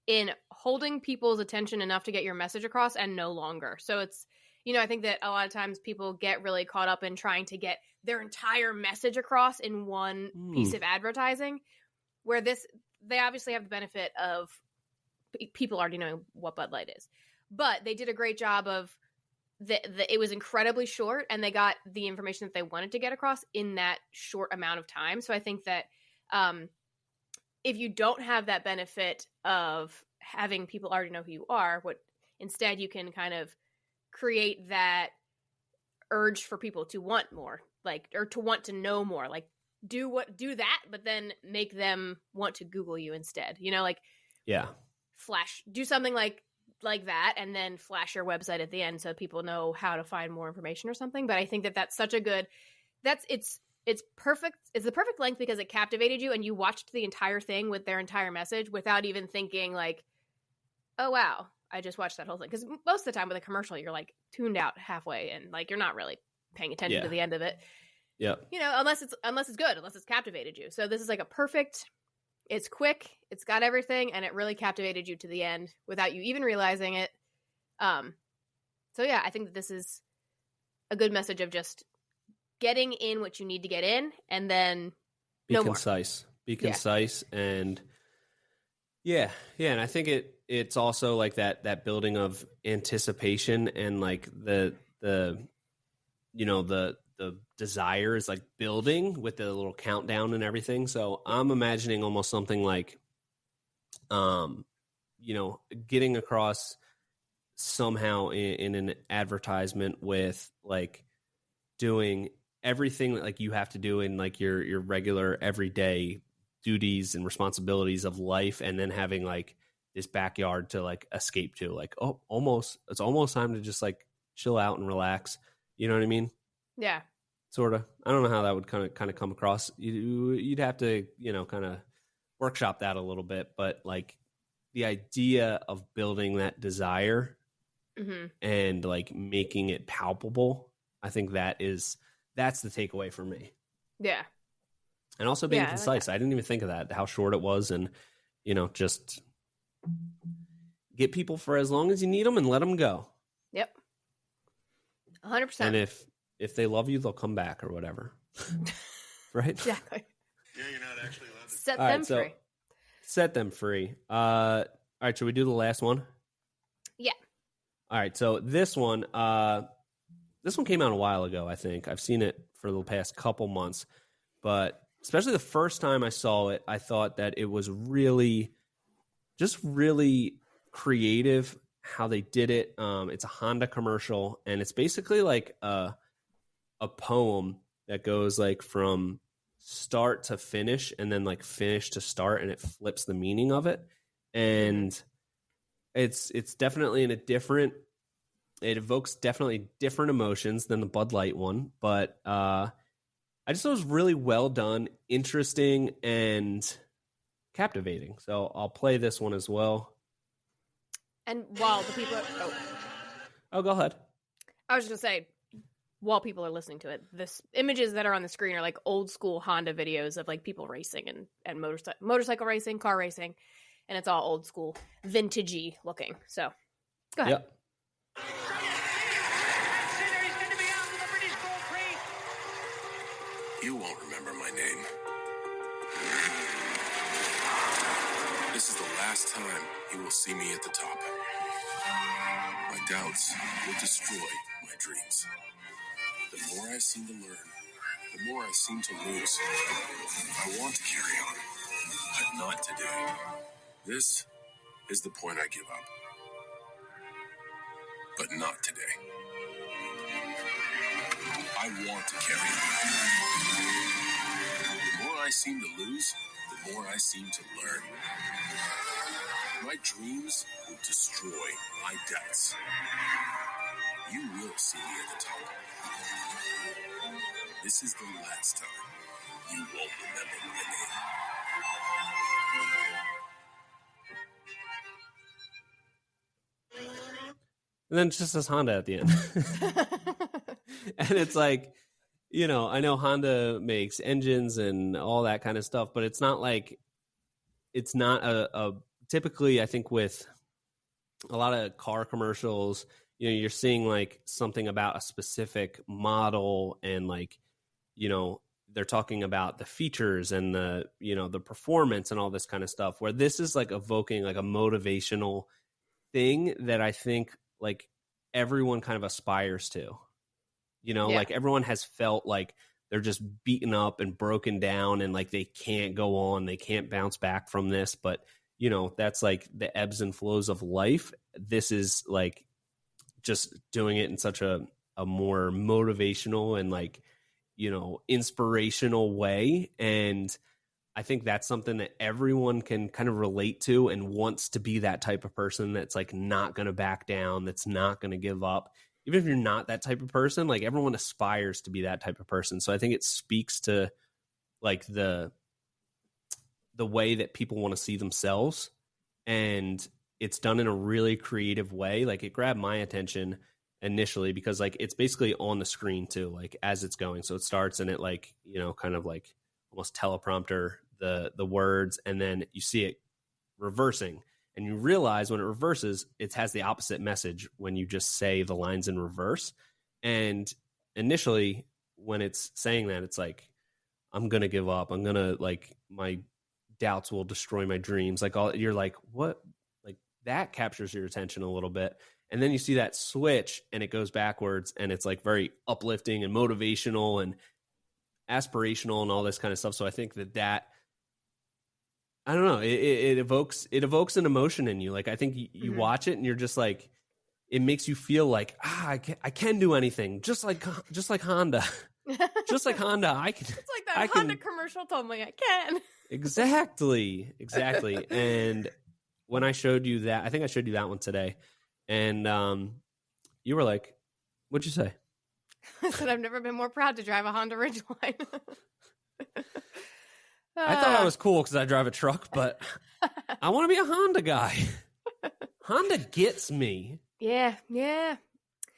in holding people's attention enough to get your message across and no longer. So it's, I think that a lot of times people get really caught up in trying to get their entire message across in one piece of advertising, where they obviously have the benefit of people already knowing what Bud Light is. But they did a great job of it was incredibly short, and they got the information that they wanted to get across in that short amount of time. So I think that if you don't have that benefit of having people already know who you are, instead you can kind of create that urge for people to want more, or to want to know more, do that, but then make them want to Google you instead, do something like that, and then flash your website at the end so people know how to find more information or something. But I think that that's such a good, it's perfect. It's the perfect length because it captivated you and you watched the entire thing with their entire message without even thinking like, oh wow, I just watched that whole thing. Because most of the time with a commercial, you're like tuned out halfway and like you're not really paying attention to the end of it. Yeah. Unless it's good, unless it's captivated you. So this is like a perfect. It's quick, it's got everything, and it really captivated you to the end without you even realizing it. So yeah, I think that this is a good message of just getting in what you need to get in, and then be concise. Be concise, and and I think it's also like that building of anticipation and like the desire is like building with the little countdown and everything. So I'm imagining almost something like, getting across somehow in an advertisement with like doing everything that like you have to do in like your regular everyday duties and responsibilities of life, and then having like this backyard to like escape to, like, oh, it's almost time to just like chill out and relax. You know what I mean? Yeah. Sort of. I don't know how that would kind of come across. You'd have to, kind of workshop that a little bit, but like the idea of building that desire and like making it palpable, I think that's the takeaway for me. Yeah. And also being concise. I didn't even think of that, how short it was, and just get people for as long as you need them and let them go. Yep. 100%. And if they love you, they'll come back or whatever. Right? Exactly. Yeah, you're not actually allowed to. Set them free. Set them free. All right, should we do the last one? Yeah. All right, so this one came out a while ago, I think. I've seen it for the past couple months, but especially the first time I saw it, I thought that it was really creative how they did it. It's a Honda commercial, and it's basically like a poem that goes like from start to finish, and then like finish to start, and it flips the meaning of it. And it's definitely it evokes definitely different emotions than the Bud Light one, but I just thought it was really well done, interesting, and captivating. So I'll play this one as well. And while the people Oh, go ahead. I was just going to say, while people are listening to it, the images that are on the screen are like old school Honda videos of like people racing and motorcycle racing, car racing, and it's all old school, vintagey looking. So go ahead. Yep. You won't remember my name. This is the last time you will see me at the top. My doubts will destroy my dreams. The more I seem to learn, the more I seem to lose. I want to carry on, but not today. This is the point I give up. But not today. I want to carry on. The more I seem to lose, the more I seem to learn. My dreams will destroy my doubts. You will see me at the top. This is the last time you won't remember my name. And then it just says Honda at the end. And it's like, you know, I know Honda makes engines and all that kind of stuff, but it's not like, it's not a typically, I think with a lot of car commercials, you know, you're seeing like something about a specific model, and like, you know, they're talking about the features and the, you know, the performance and all this kind of stuff, where this is like evoking like a motivational thing that I think like everyone kind of aspires to, you know, like everyone has felt like they're just beaten up and broken down and like they can't go on, they can't bounce back from this. But, you know, that's like the ebbs and flows of life. This is like just doing it in such a more motivational and like, you know, inspirational way. And I think that's something that everyone can kind of relate to and wants to be that type of person that's like not going to back down, that's not going to give up. Even if you're not that type of person, like everyone aspires to be that type of person. So I think it speaks to like the way that people want to see themselves, and it's done in a really creative way. Like it grabbed my attention initially because like it's basically on the screen too, like as it's going. So it starts and it like, you know, kind of like almost teleprompter the words, and then you see it reversing, and you realize when it reverses, it has the opposite message when you just say the lines in reverse. And initially when it's saying that, it's like, I'm going to give up. I'm going to like, my doubts will destroy my dreams. Like all, you're like, what? Like that captures your attention a little bit. And then you see that switch and it goes backwards, and it's like very uplifting and motivational and aspirational and all this kind of stuff. So I think that I don't know, it evokes an emotion in you. Like I think you watch it and you're just like, it makes you feel like, I can do anything, just like Honda. Just like Honda, I can. It's like that Honda commercial told me I can. Exactly. And when I showed you that, I think I showed you that one today, and you were like, what'd you say? I said, I've never been more proud to drive a Honda Ridgeline. I thought I was cool because I drive a truck, but I want to be a Honda guy. Honda gets me. Yeah.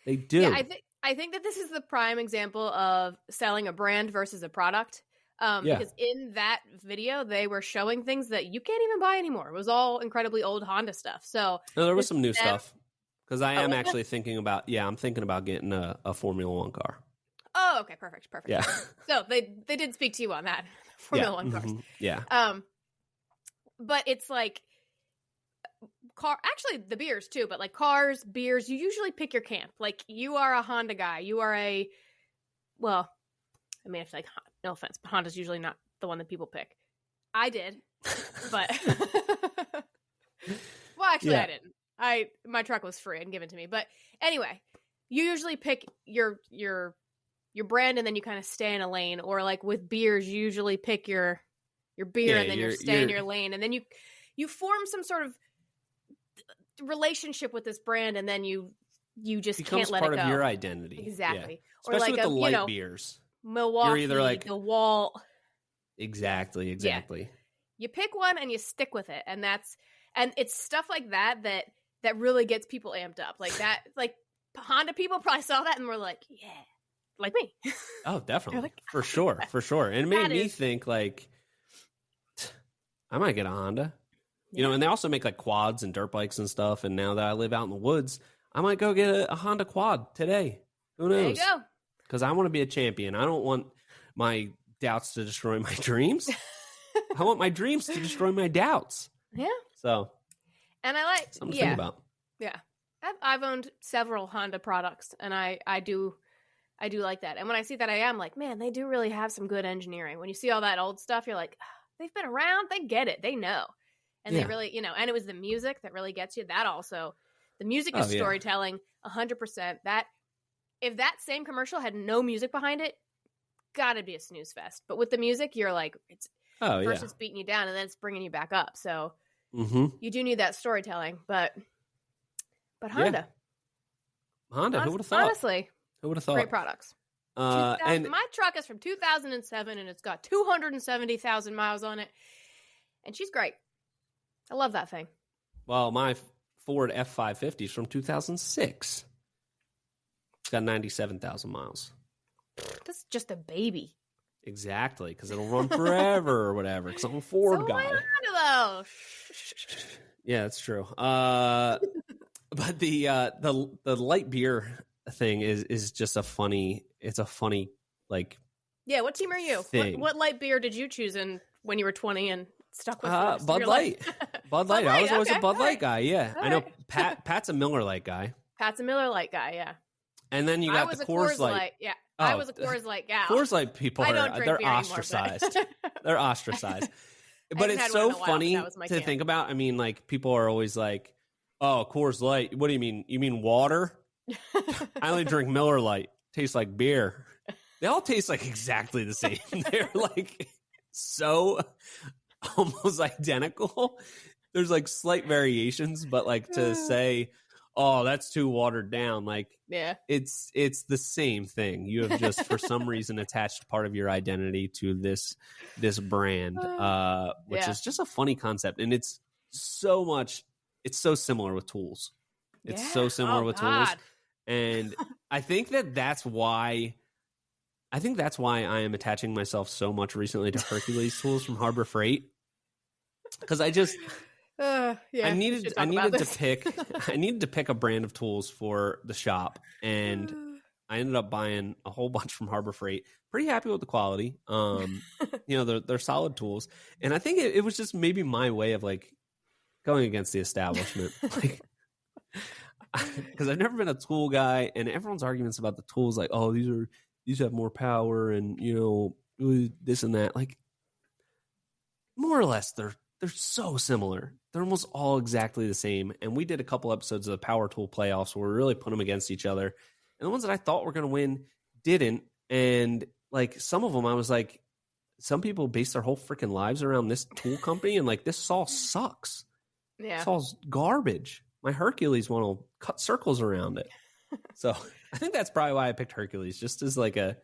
They do. Yeah, I think that this is the prime example of selling a brand versus a product. Because in that video, they were showing things that you can't even buy anymore. It was all incredibly old Honda stuff. So there was some new stuff. Because I am actually thinking about, I'm thinking about getting a Formula One car. Oh, okay, perfect. Yeah. So they did speak to you on that, Formula One cars. Yeah. But it's like actually the beers too, but like cars, beers, you usually pick your camp. Like you are a Honda guy. You are well, I mean, it's like, no offense, but Honda's usually not the one that people pick. I did, but well, actually, I didn't. My truck was free and given to me. But anyway, you usually pick your brand and then you kind of stay in a lane. Or like with beers, you usually pick your beer and then you stay in your lane. And then you form some sort of relationship with this brand and then you just can't let it go. Becomes part of your identity. Exactly. Yeah. Especially or like with the light beers. Milwaukee, you're either like the Wall. Exactly. Yeah. You pick one and you stick with it. And it's stuff like that really gets people amped up. Like that, like Honda people probably saw that and were like, yeah, like me. Oh, definitely. Like, for sure. And it made me think like, I might get a Honda. You know, and they also make like quads and dirt bikes and stuff. And now that I live out in the woods, I might go get a Honda quad today. Who knows? There you go. Because I want to be a champion. I don't want my doubts to destroy my dreams. I want my dreams to destroy my doubts. Yeah. So, and I like something to think about. Yeah. I've owned several Honda products, and I do like that. And when I see that, I am like, man, they do really have some good engineering. When you see all that old stuff, you're like, they've been around, they get it, they know. And they really, and it was the music that really gets you. That also, the music is storytelling, 100%. That if that same commercial had no music behind it, gotta be a snooze fest. But with the music, you're like, it's first it's beating you down, and then it's bringing you back up. So you do need that storytelling. But Honda, who would have thought? Honestly, who would have thought? Great products. And my truck is from 2007, and it's got 270,000 miles on it, and she's great. I love that thing. Well, my Ford F550 is from 2006. It's got 97,000 miles. That's just a baby. Exactly, because it'll run forever or whatever. Because I'm a Ford guy. Though. Yeah, that's true. But the light beer thing is just a funny. It's a funny like. Yeah, what team are you? What light beer did you choose when you were 20 and stuck with Bud Light? Bud Light. I was always a Bud Light guy. Yeah, all I know. Pat's a Miller Light guy. Pat's a Miller Light guy. Yeah. And then you got the Coors Light. Yeah. I was a Coors Light gal. Coors Light people they're ostracized. They're ostracized. But it's so funny to think about. I mean, like people are always like, "Oh, Coors Light. What do you mean? You mean water?" I only drink Miller Light. Tastes like beer. They all taste like exactly the same. They're like so almost identical. There's like slight variations, but like to say, "Oh, that's too watered down," like it's the same thing. You have just for some reason attached part of your identity to this brand, which is just a funny concept, and it's so similar with tools. It's so similar with tools, and I think that's why I am attaching myself so much recently to Hercules tools from Harbor Freight, because I just. I needed to pick a brand of tools for the shop, and I ended up buying a whole bunch from Harbor Freight. Pretty happy with the quality. They're solid tools, and I think it was just maybe my way of like going against the establishment, like because I've never been a tool guy, and everyone's arguments about the tools, like, oh, these have more power, and this and that, like more or less they're so similar. They're almost all exactly the same. And we did a couple episodes of the Power Tool Playoffs where we really put them against each other. And the ones that I thought were going to win didn't. And like some of them, I was like, some people base their whole freaking lives around this tool company. And like, this saw sucks. Yeah. This saw's garbage. My Hercules one will cut circles around it. So I think that's probably why I picked Hercules, just as like I'm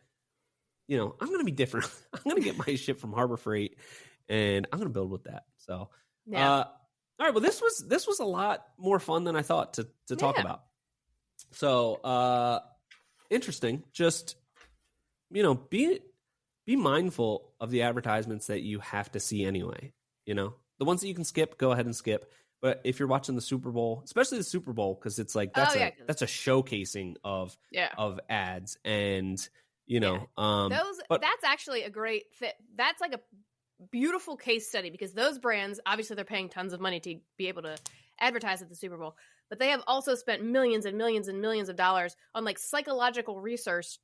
going to be different. I'm going to get my shit from Harbor Freight, and I'm going to build with that. So, all right. Well, this was a lot more fun than I thought to talk about. So, interesting. Just, be mindful of the advertisements that you have to see anyway. The ones that you can skip, go ahead and skip. But if you're watching the Super Bowl, especially the Super Bowl, because it's like that's a showcasing of ads, and that's actually a great fit. That's like a beautiful case study, because those brands, obviously they're paying tons of money to be able to advertise at the Super Bowl, but they have also spent millions and millions and millions of dollars on like psychological research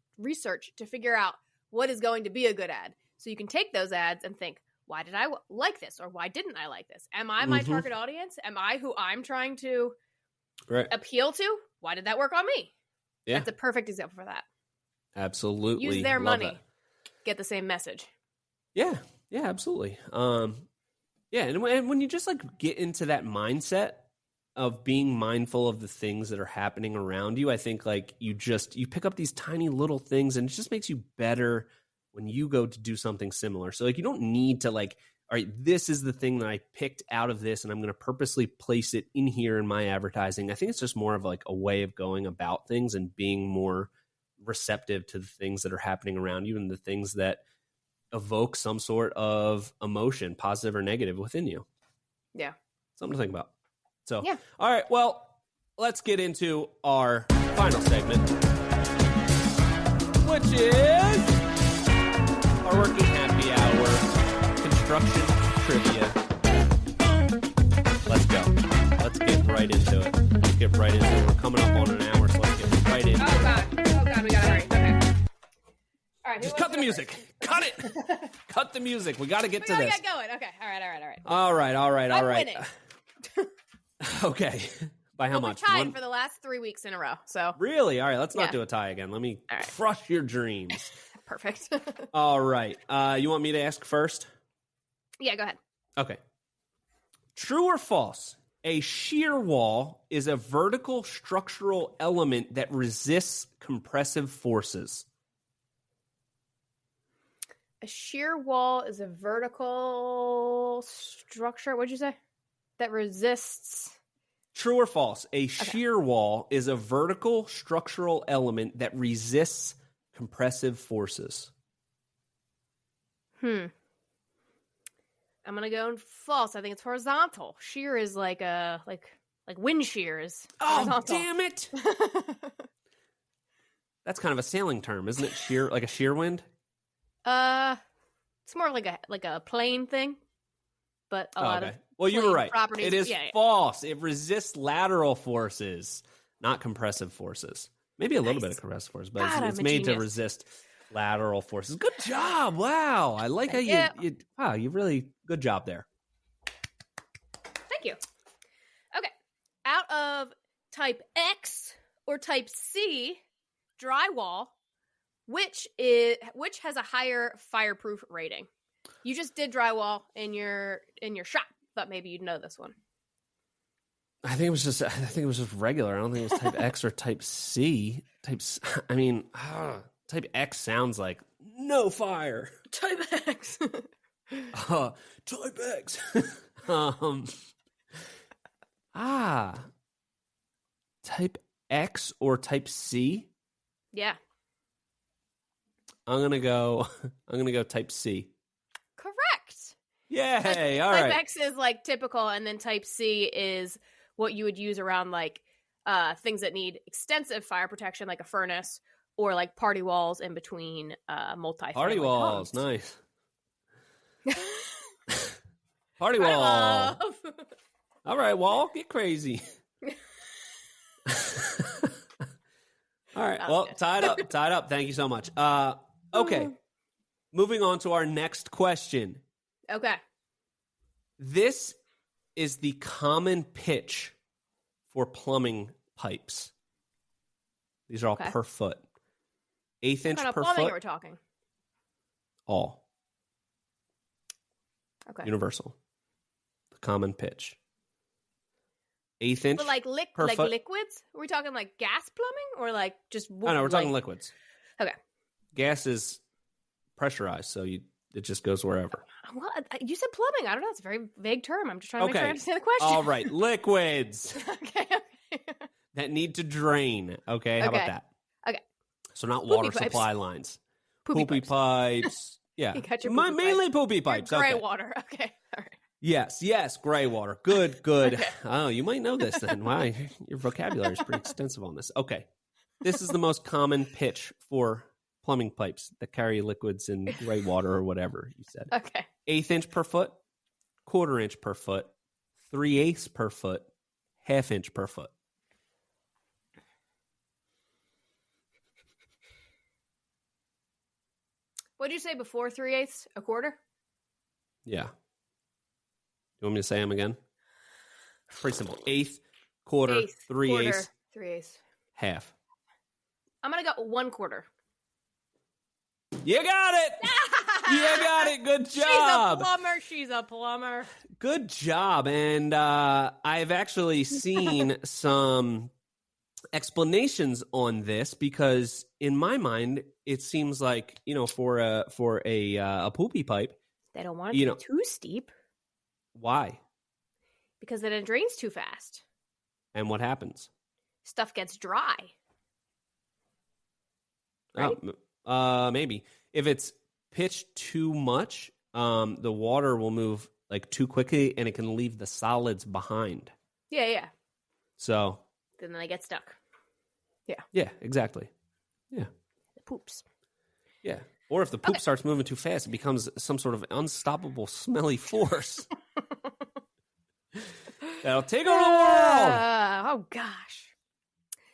to figure out what is going to be a good ad. So you can take those ads and think, why did I like this, or why didn't I like this? Am I my target audience? Am I who I'm trying to Right. appeal to. Why did that work on me? Yeah. That's a perfect example for that. Absolutely. Use their Love money. that. Get the same message. Yeah. Yeah, absolutely. Yeah, and when you just like get into that mindset of being mindful of the things that are happening around you, I think like you pick up these tiny little things and it just makes you better when you go to do something similar. So like you don't need to like, all right, this is the thing that I picked out of this and I'm going to purposely place it in here in my advertising. I think it's just more of like a way of going about things and being more receptive to the things that are happening around you and the things that evoke some sort of emotion, positive or negative, within you. Yeah. Something to think about. So, yeah. All right, well, let's get into our final segment, which is our working happy hour construction trivia. Let's go. Let's get right into it. We're coming up on an hour, so let's get right into it. Oh, God, we gotta hurry. Okay. All right, just cut the music. First? Cut it. Cut the music. We got to get to this. We gotta get going. Okay. All right. All right. I'm winning. Okay. By how much? We're tied for the last 3 weeks in a row. So really? All right. Let's not do a tie again. Let me crush your dreams. Perfect. All right. You want me to ask first? Yeah, go ahead. Okay. True or false? A shear wall is a vertical structural element that resists compressive forces. A shear wall is a vertical structure. What'd you say? That resists. True or false? A shear wall is a vertical structural element that resists compressive forces. I'm gonna go false. I think it's horizontal. Shear is like wind shear is horizontal. Oh, damn it! That's kind of a sailing term, isn't it? Shear, like a shear wind. It's more like a plane thing, but a lot of you were right. Properties. It is false. It resists lateral forces, not compressive forces. Maybe a little bit of compressive force, but it's made to resist lateral forces. Good job! Wow, I like how you really good job there. Thank you. Okay, out of type X or type C drywall. Which has a higher fireproof rating? You just did drywall in your shop. Thought maybe you'd know this one. I think it was just regular. I don't think it was type X or type C. Type X sounds like no fire. Type X. Type X. Type X or type C? Yeah. I'm gonna go type C. Correct. Yay! All right. Type X is like typical, and then type C is what you would use around like things that need extensive fire protection, like a furnace or like party walls in between multi-family party walls. homes. Nice. Party wall. All right, wall, get crazy. All right. Well, tied up. Thank you so much. Okay. Moving on to our next question. Okay. This is the common pitch for plumbing pipes. These are all per foot. 1/8 inch what kind of per plumbing foot. are we talking? All. Okay. Universal. The common pitch. 1/8 inch. But like per foot. liquids? Are we talking like gas plumbing or like just? No, we're talking liquids. Okay. Gas is pressurized, so it just goes wherever. Well, you said plumbing. I don't know. It's a very vague term. I'm just trying to make sure I understand the question. All right, liquids okay. that need to drain. Okay, how about that? Okay. So not Poopy water pipes. supply lines. Poopy pipes. Yeah. You got your mainly poopy pipes. Gray okay. water. Okay. All right. Yes, gray water. Good. Okay. Oh, you might know this then. Wow, your vocabulary is pretty extensive on this. Okay. This is the most common pitch for plumbing pipes that carry liquids in gray water or whatever you said. Okay. 1/8 inch per foot, 1/4 inch per foot, 3/8 per foot, 1/2 inch per foot. What did you say before 3/8? A quarter? Yeah. You want me to say them again? Pretty simple. 1/8, quarter, Eighth, 3/8, 3/8. half. I'm going to go 1/4. You got it. You got it. Good job. She's a plumber. Good job. And I've actually seen some explanations on this because in my mind, it seems like, for a poopy pipe. They don't want it to be too steep. Why? Because then it drains too fast. And what happens? Stuff gets dry. Right? Oh, maybe. If it's pitched too much, the water will move like too quickly and it can leave the solids behind. Yeah. So then they get stuck. Yeah. Yeah, exactly. Yeah. The poops. Yeah. Or if the poop starts moving too fast, it becomes some sort of unstoppable smelly force. That'll take over the world. Oh, gosh.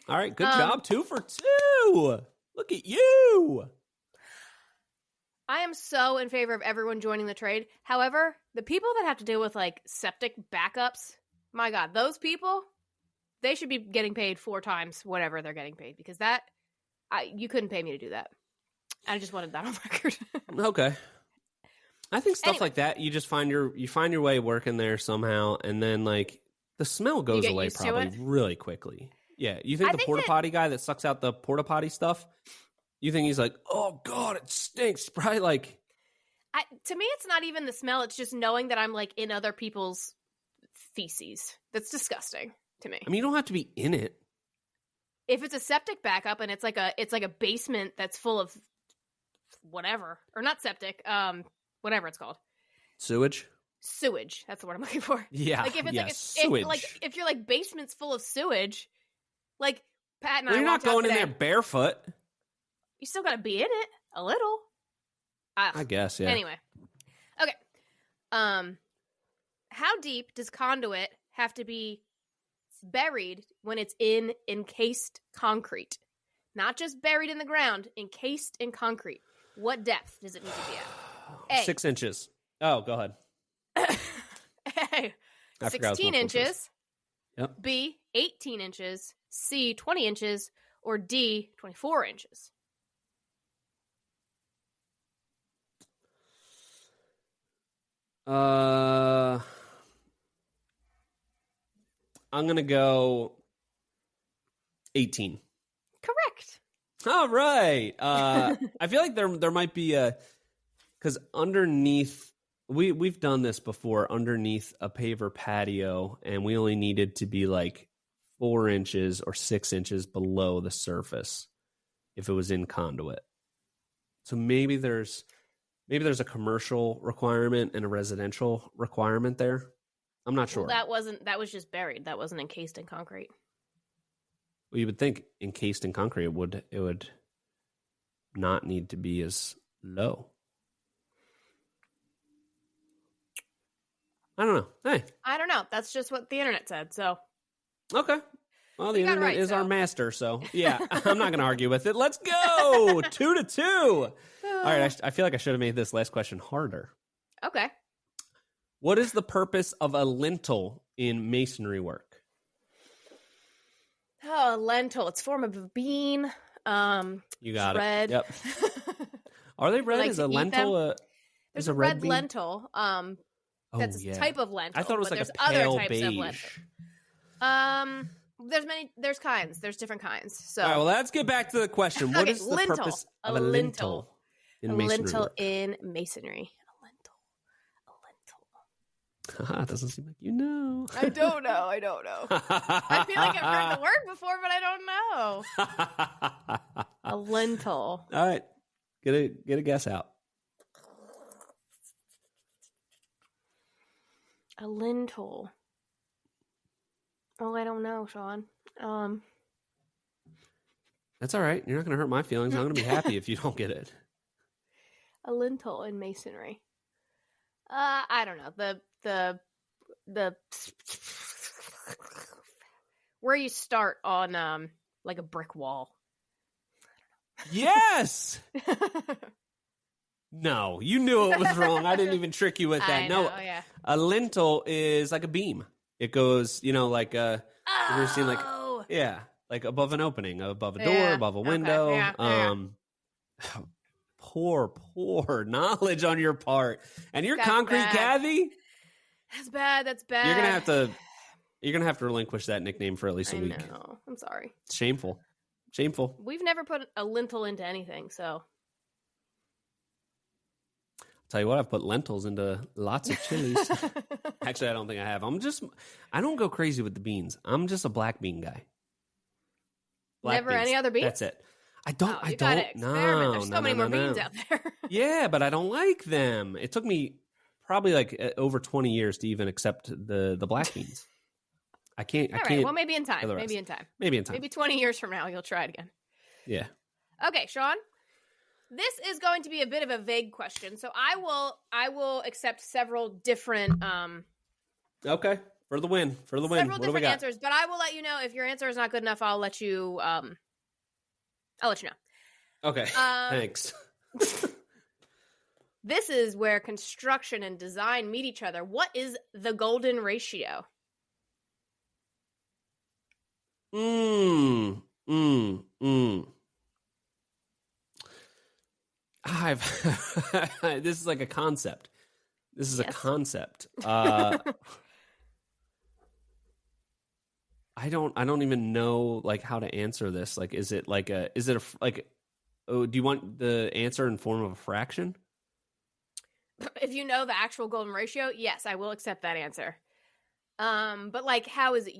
All right. Good job. 2 for 2. Look at you. I am so in favor of everyone joining the trade. However, the people that have to deal with like septic backups, my God, those people, they should be getting paid 4 times whatever they're getting paid because you couldn't pay me to do that. I just wanted that on record. Okay. I think stuff like that, you just find your way working there somehow, and then like the smell goes away probably really quickly. Yeah, you think the porta potty guy that sucks out the porta potty stuff? You think he's like, oh God, it stinks? Probably like. To me, it's not even the smell; it's just knowing that I'm like in other people's feces. That's disgusting to me. I mean, you don't have to be in it. If it's a septic backup and it's like a basement that's full of whatever, or not septic, whatever it's called. Sewage? Sewage. That's the word I'm looking for. Yeah. Like if it's sewage. if you're like basements full of sewage, like Pat and I you're not going in there barefoot. You still got to be in it a little. I guess, yeah. Anyway. Okay. How deep does conduit have to be buried when it's in encased concrete? Not just buried in the ground, encased in concrete. What depth does it need to be at? A. 6 inches. Oh, go ahead. A. 16 inches. Yep. B. 18 inches. C. 20 inches. Or D. 24 inches. I'm going to go 18. Correct. All right. I feel like there might be because underneath, we've done this before, underneath a paver patio, and we only needed to be like 4 inches or 6 inches below the surface if it was in conduit. So maybe there's a commercial requirement and a residential requirement there. I'm not sure. Well, that was just buried. That wasn't encased in concrete. Well, you would think encased in concrete it would not need to be as low. I don't know. Hey. I don't know. That's just what the internet said, so. Okay. Well, the internet is our master, so yeah, I'm not going to argue with it. Let's go! 2-2. All right, I feel like I should have made this last question harder. Okay. What is the purpose of a lintel in masonry work? Oh, a lentil. It's a form of a bean. You got red. it. Yep. Are they red? Is a lentil there's a red bean? lentil. That's a type of lentil. I thought it was like there's a pale other types beige. of lentil. There's kinds. There's different kinds. So all right, well, let's get back to the question. What is the lintel. purpose of a lintel in masonry? A lintel in masonry. It doesn't seem like you know. I don't know. I feel like I've heard the word before, but I don't know. A lintel. All right. Get a guess out. A lintel. Oh, I don't know, Sean. That's all right. You're not going to hurt my feelings. I'm going to be happy if you don't get it. A lintel in masonry. I don't know. The where you start on like a brick wall. Yes. No, you knew it was wrong. I didn't even trick you with that. I know, no, yeah. A lintel is like a beam. It goes, like a Have you ever seen like, Oh. yeah, like above an opening, above a door, above a window. Okay. Yeah. Poor knowledge on your part. And you're That's concrete, bad. Kathy. That's bad. You're gonna have to relinquish that nickname for at least a week. I know. I'm sorry. It's shameful. We've never put a lentil into anything, so. Tell you what, I've put lentils into lots of chilies. Actually, I don't think I have. I don't go crazy with the beans. I'm just a black bean guy. Never any other beans? That's it. I don't. No. There's so many more beans out there. Yeah, but I don't like them. It took me probably like over 20 years to even accept the black beans. I can't. All I right. can't. Well, maybe in time. Maybe 20 years from now, you'll try it again. Yeah. Okay, Sean. This is going to be a bit of a vague question, so I will accept several different. Okay, for the win. Several different answers, but I will let you know if your answer is not good enough. I'll let you. I'll let you know. Okay. Thanks. This is where construction and design meet each other. What is the golden ratio? This is like a concept. This is a concept. I don't even know like how to answer this. Like, do you want the answer in form of a fraction? If you know the actual golden ratio, yes, I will accept that answer. But like, how is it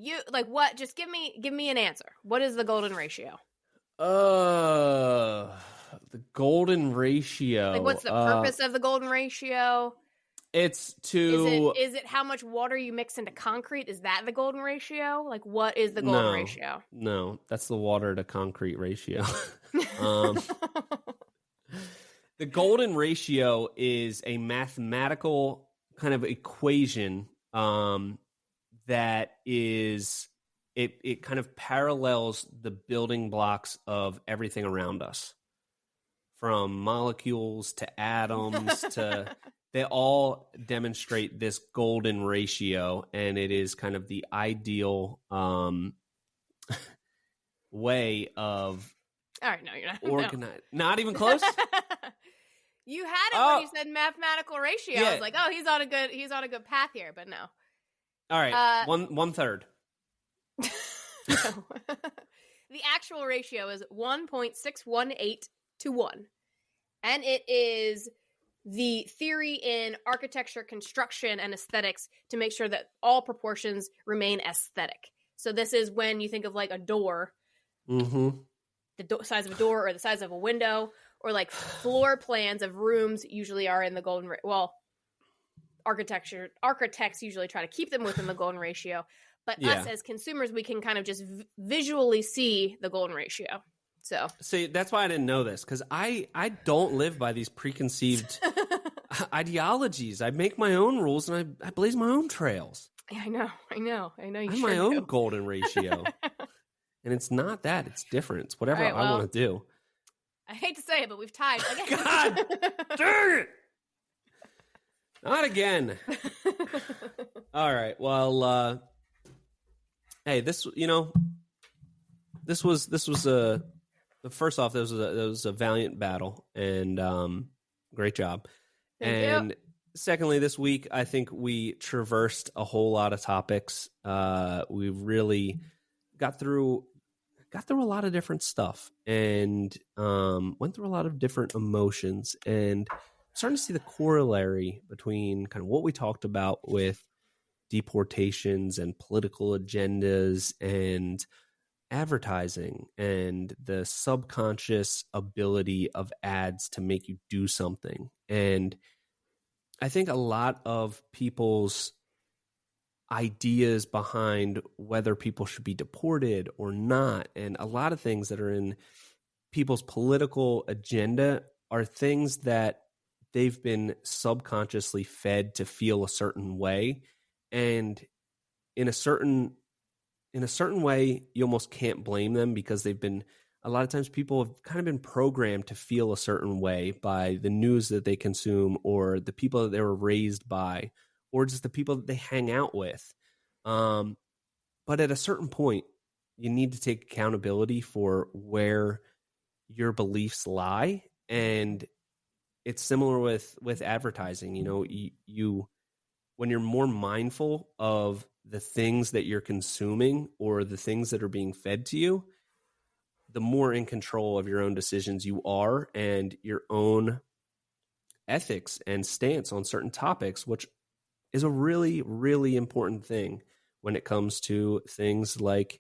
what? Just give me an answer. What is the golden ratio? The golden ratio. Like, what's the purpose of the golden ratio? It's to... Is it how much water you mix into concrete? Is that the golden ratio? Like, what is the golden ratio? No, that's the water to concrete ratio. The golden ratio is a mathematical kind of equation that is... It kind of parallels the building blocks of everything around us. From molecules to atoms to... They all demonstrate this golden ratio, and it is kind of the ideal way of... All right, no, you're not. Organize. No. Not even close? You had it when you said mathematical ratio. Yeah. I was like, oh, he's on a good path here, but no. All right, 1/3. No. The actual ratio is 1.618 to 1. And it is the theory in architecture, construction, and aesthetics to make sure that all proportions remain aesthetic. So this is when you think of like a door, the size of a door or the size of a window, or like floor plans of rooms usually are in the golden architects usually try to keep them within the golden ratio. But us as consumers, we can kind of just visually see the golden ratio. So see, that's why I didn't know this, because I don't live by these preconceived ideologies. I make my own rules and I blaze my own trails. Yeah, I know. You I have sure my do. own golden ratio, and it's not that. It's different. It's whatever I want to do. I hate to say it, but we've tied again. God dang it! Not again. All right. Well, hey, this was a. First off, there was a valiant battle, and great job. And secondly, this week I think we traversed a whole lot of topics. We really got through a lot of different stuff, and went through a lot of different emotions, and starting to see the corollary between kind of what we talked about with deportations and political agendas and advertising and the subconscious ability of ads to make you do something. And I think a lot of people's ideas behind whether people should be deported or not, and a lot of things that are in people's political agenda, are things that they've been subconsciously fed to feel a certain way. And in a certain way, you almost can't blame them, because a lot of times people have kind of been programmed to feel a certain way by the news that they consume, or the people that they were raised by, or just the people that they hang out with. But But at a certain point, you need to take accountability for where your beliefs lie. And it's similar with advertising. You know, you when you're more mindful of the things that you're consuming or the things that are being fed to you, the more in control of your own decisions you are and your own ethics and stance on certain topics, which is a really, really important thing when it comes to things like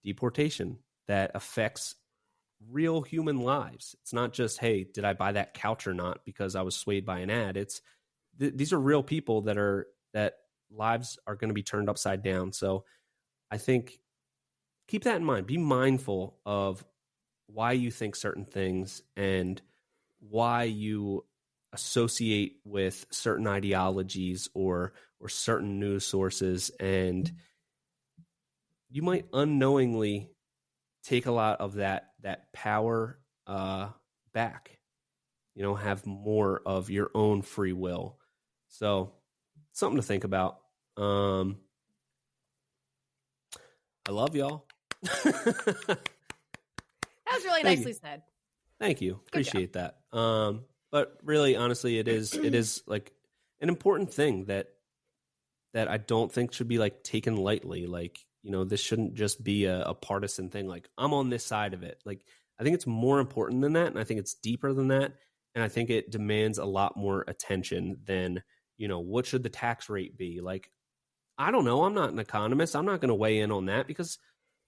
deportation that affects real human lives. It's not just, hey, did I buy that couch or not because I was swayed by an ad? It's these are real people that lives are going to be turned upside down. So I think keep that in mind. Be mindful of why you think certain things and why you associate with certain ideologies or certain news sources, and you might unknowingly take a lot of that power back. You know, have more of your own free will. So something to think about. I love y'all. That was really nicely said. Thank you. Appreciate that. But really, honestly, it is like an important thing that I don't think should be like taken lightly. Like, you know, this shouldn't just be a partisan thing. Like, I'm on this side of it. Like, I think it's more important than that. And I think it's deeper than that. And I think it demands a lot more attention than, you know, what should the tax rate be? Like, I don't know. I'm not an economist. I'm not going to weigh in on that because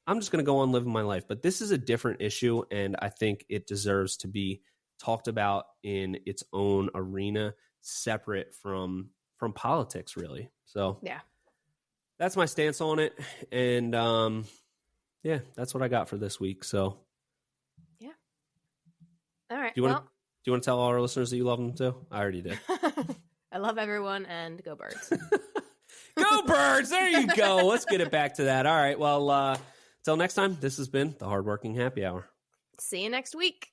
I'm just going to go on living my life. But this is a different issue, and I think it deserves to be talked about in its own arena, separate from politics, really. So yeah, that's my stance on it. And yeah, that's what I got for this week. So yeah. All right. Do you want to tell all our listeners that you love them too? I already did. I love everyone, and go Birds. Go Birds! There you go. Let's get it back to that. All right. Well, till next time, this has been the Hardworking Happy Hour. See you next week.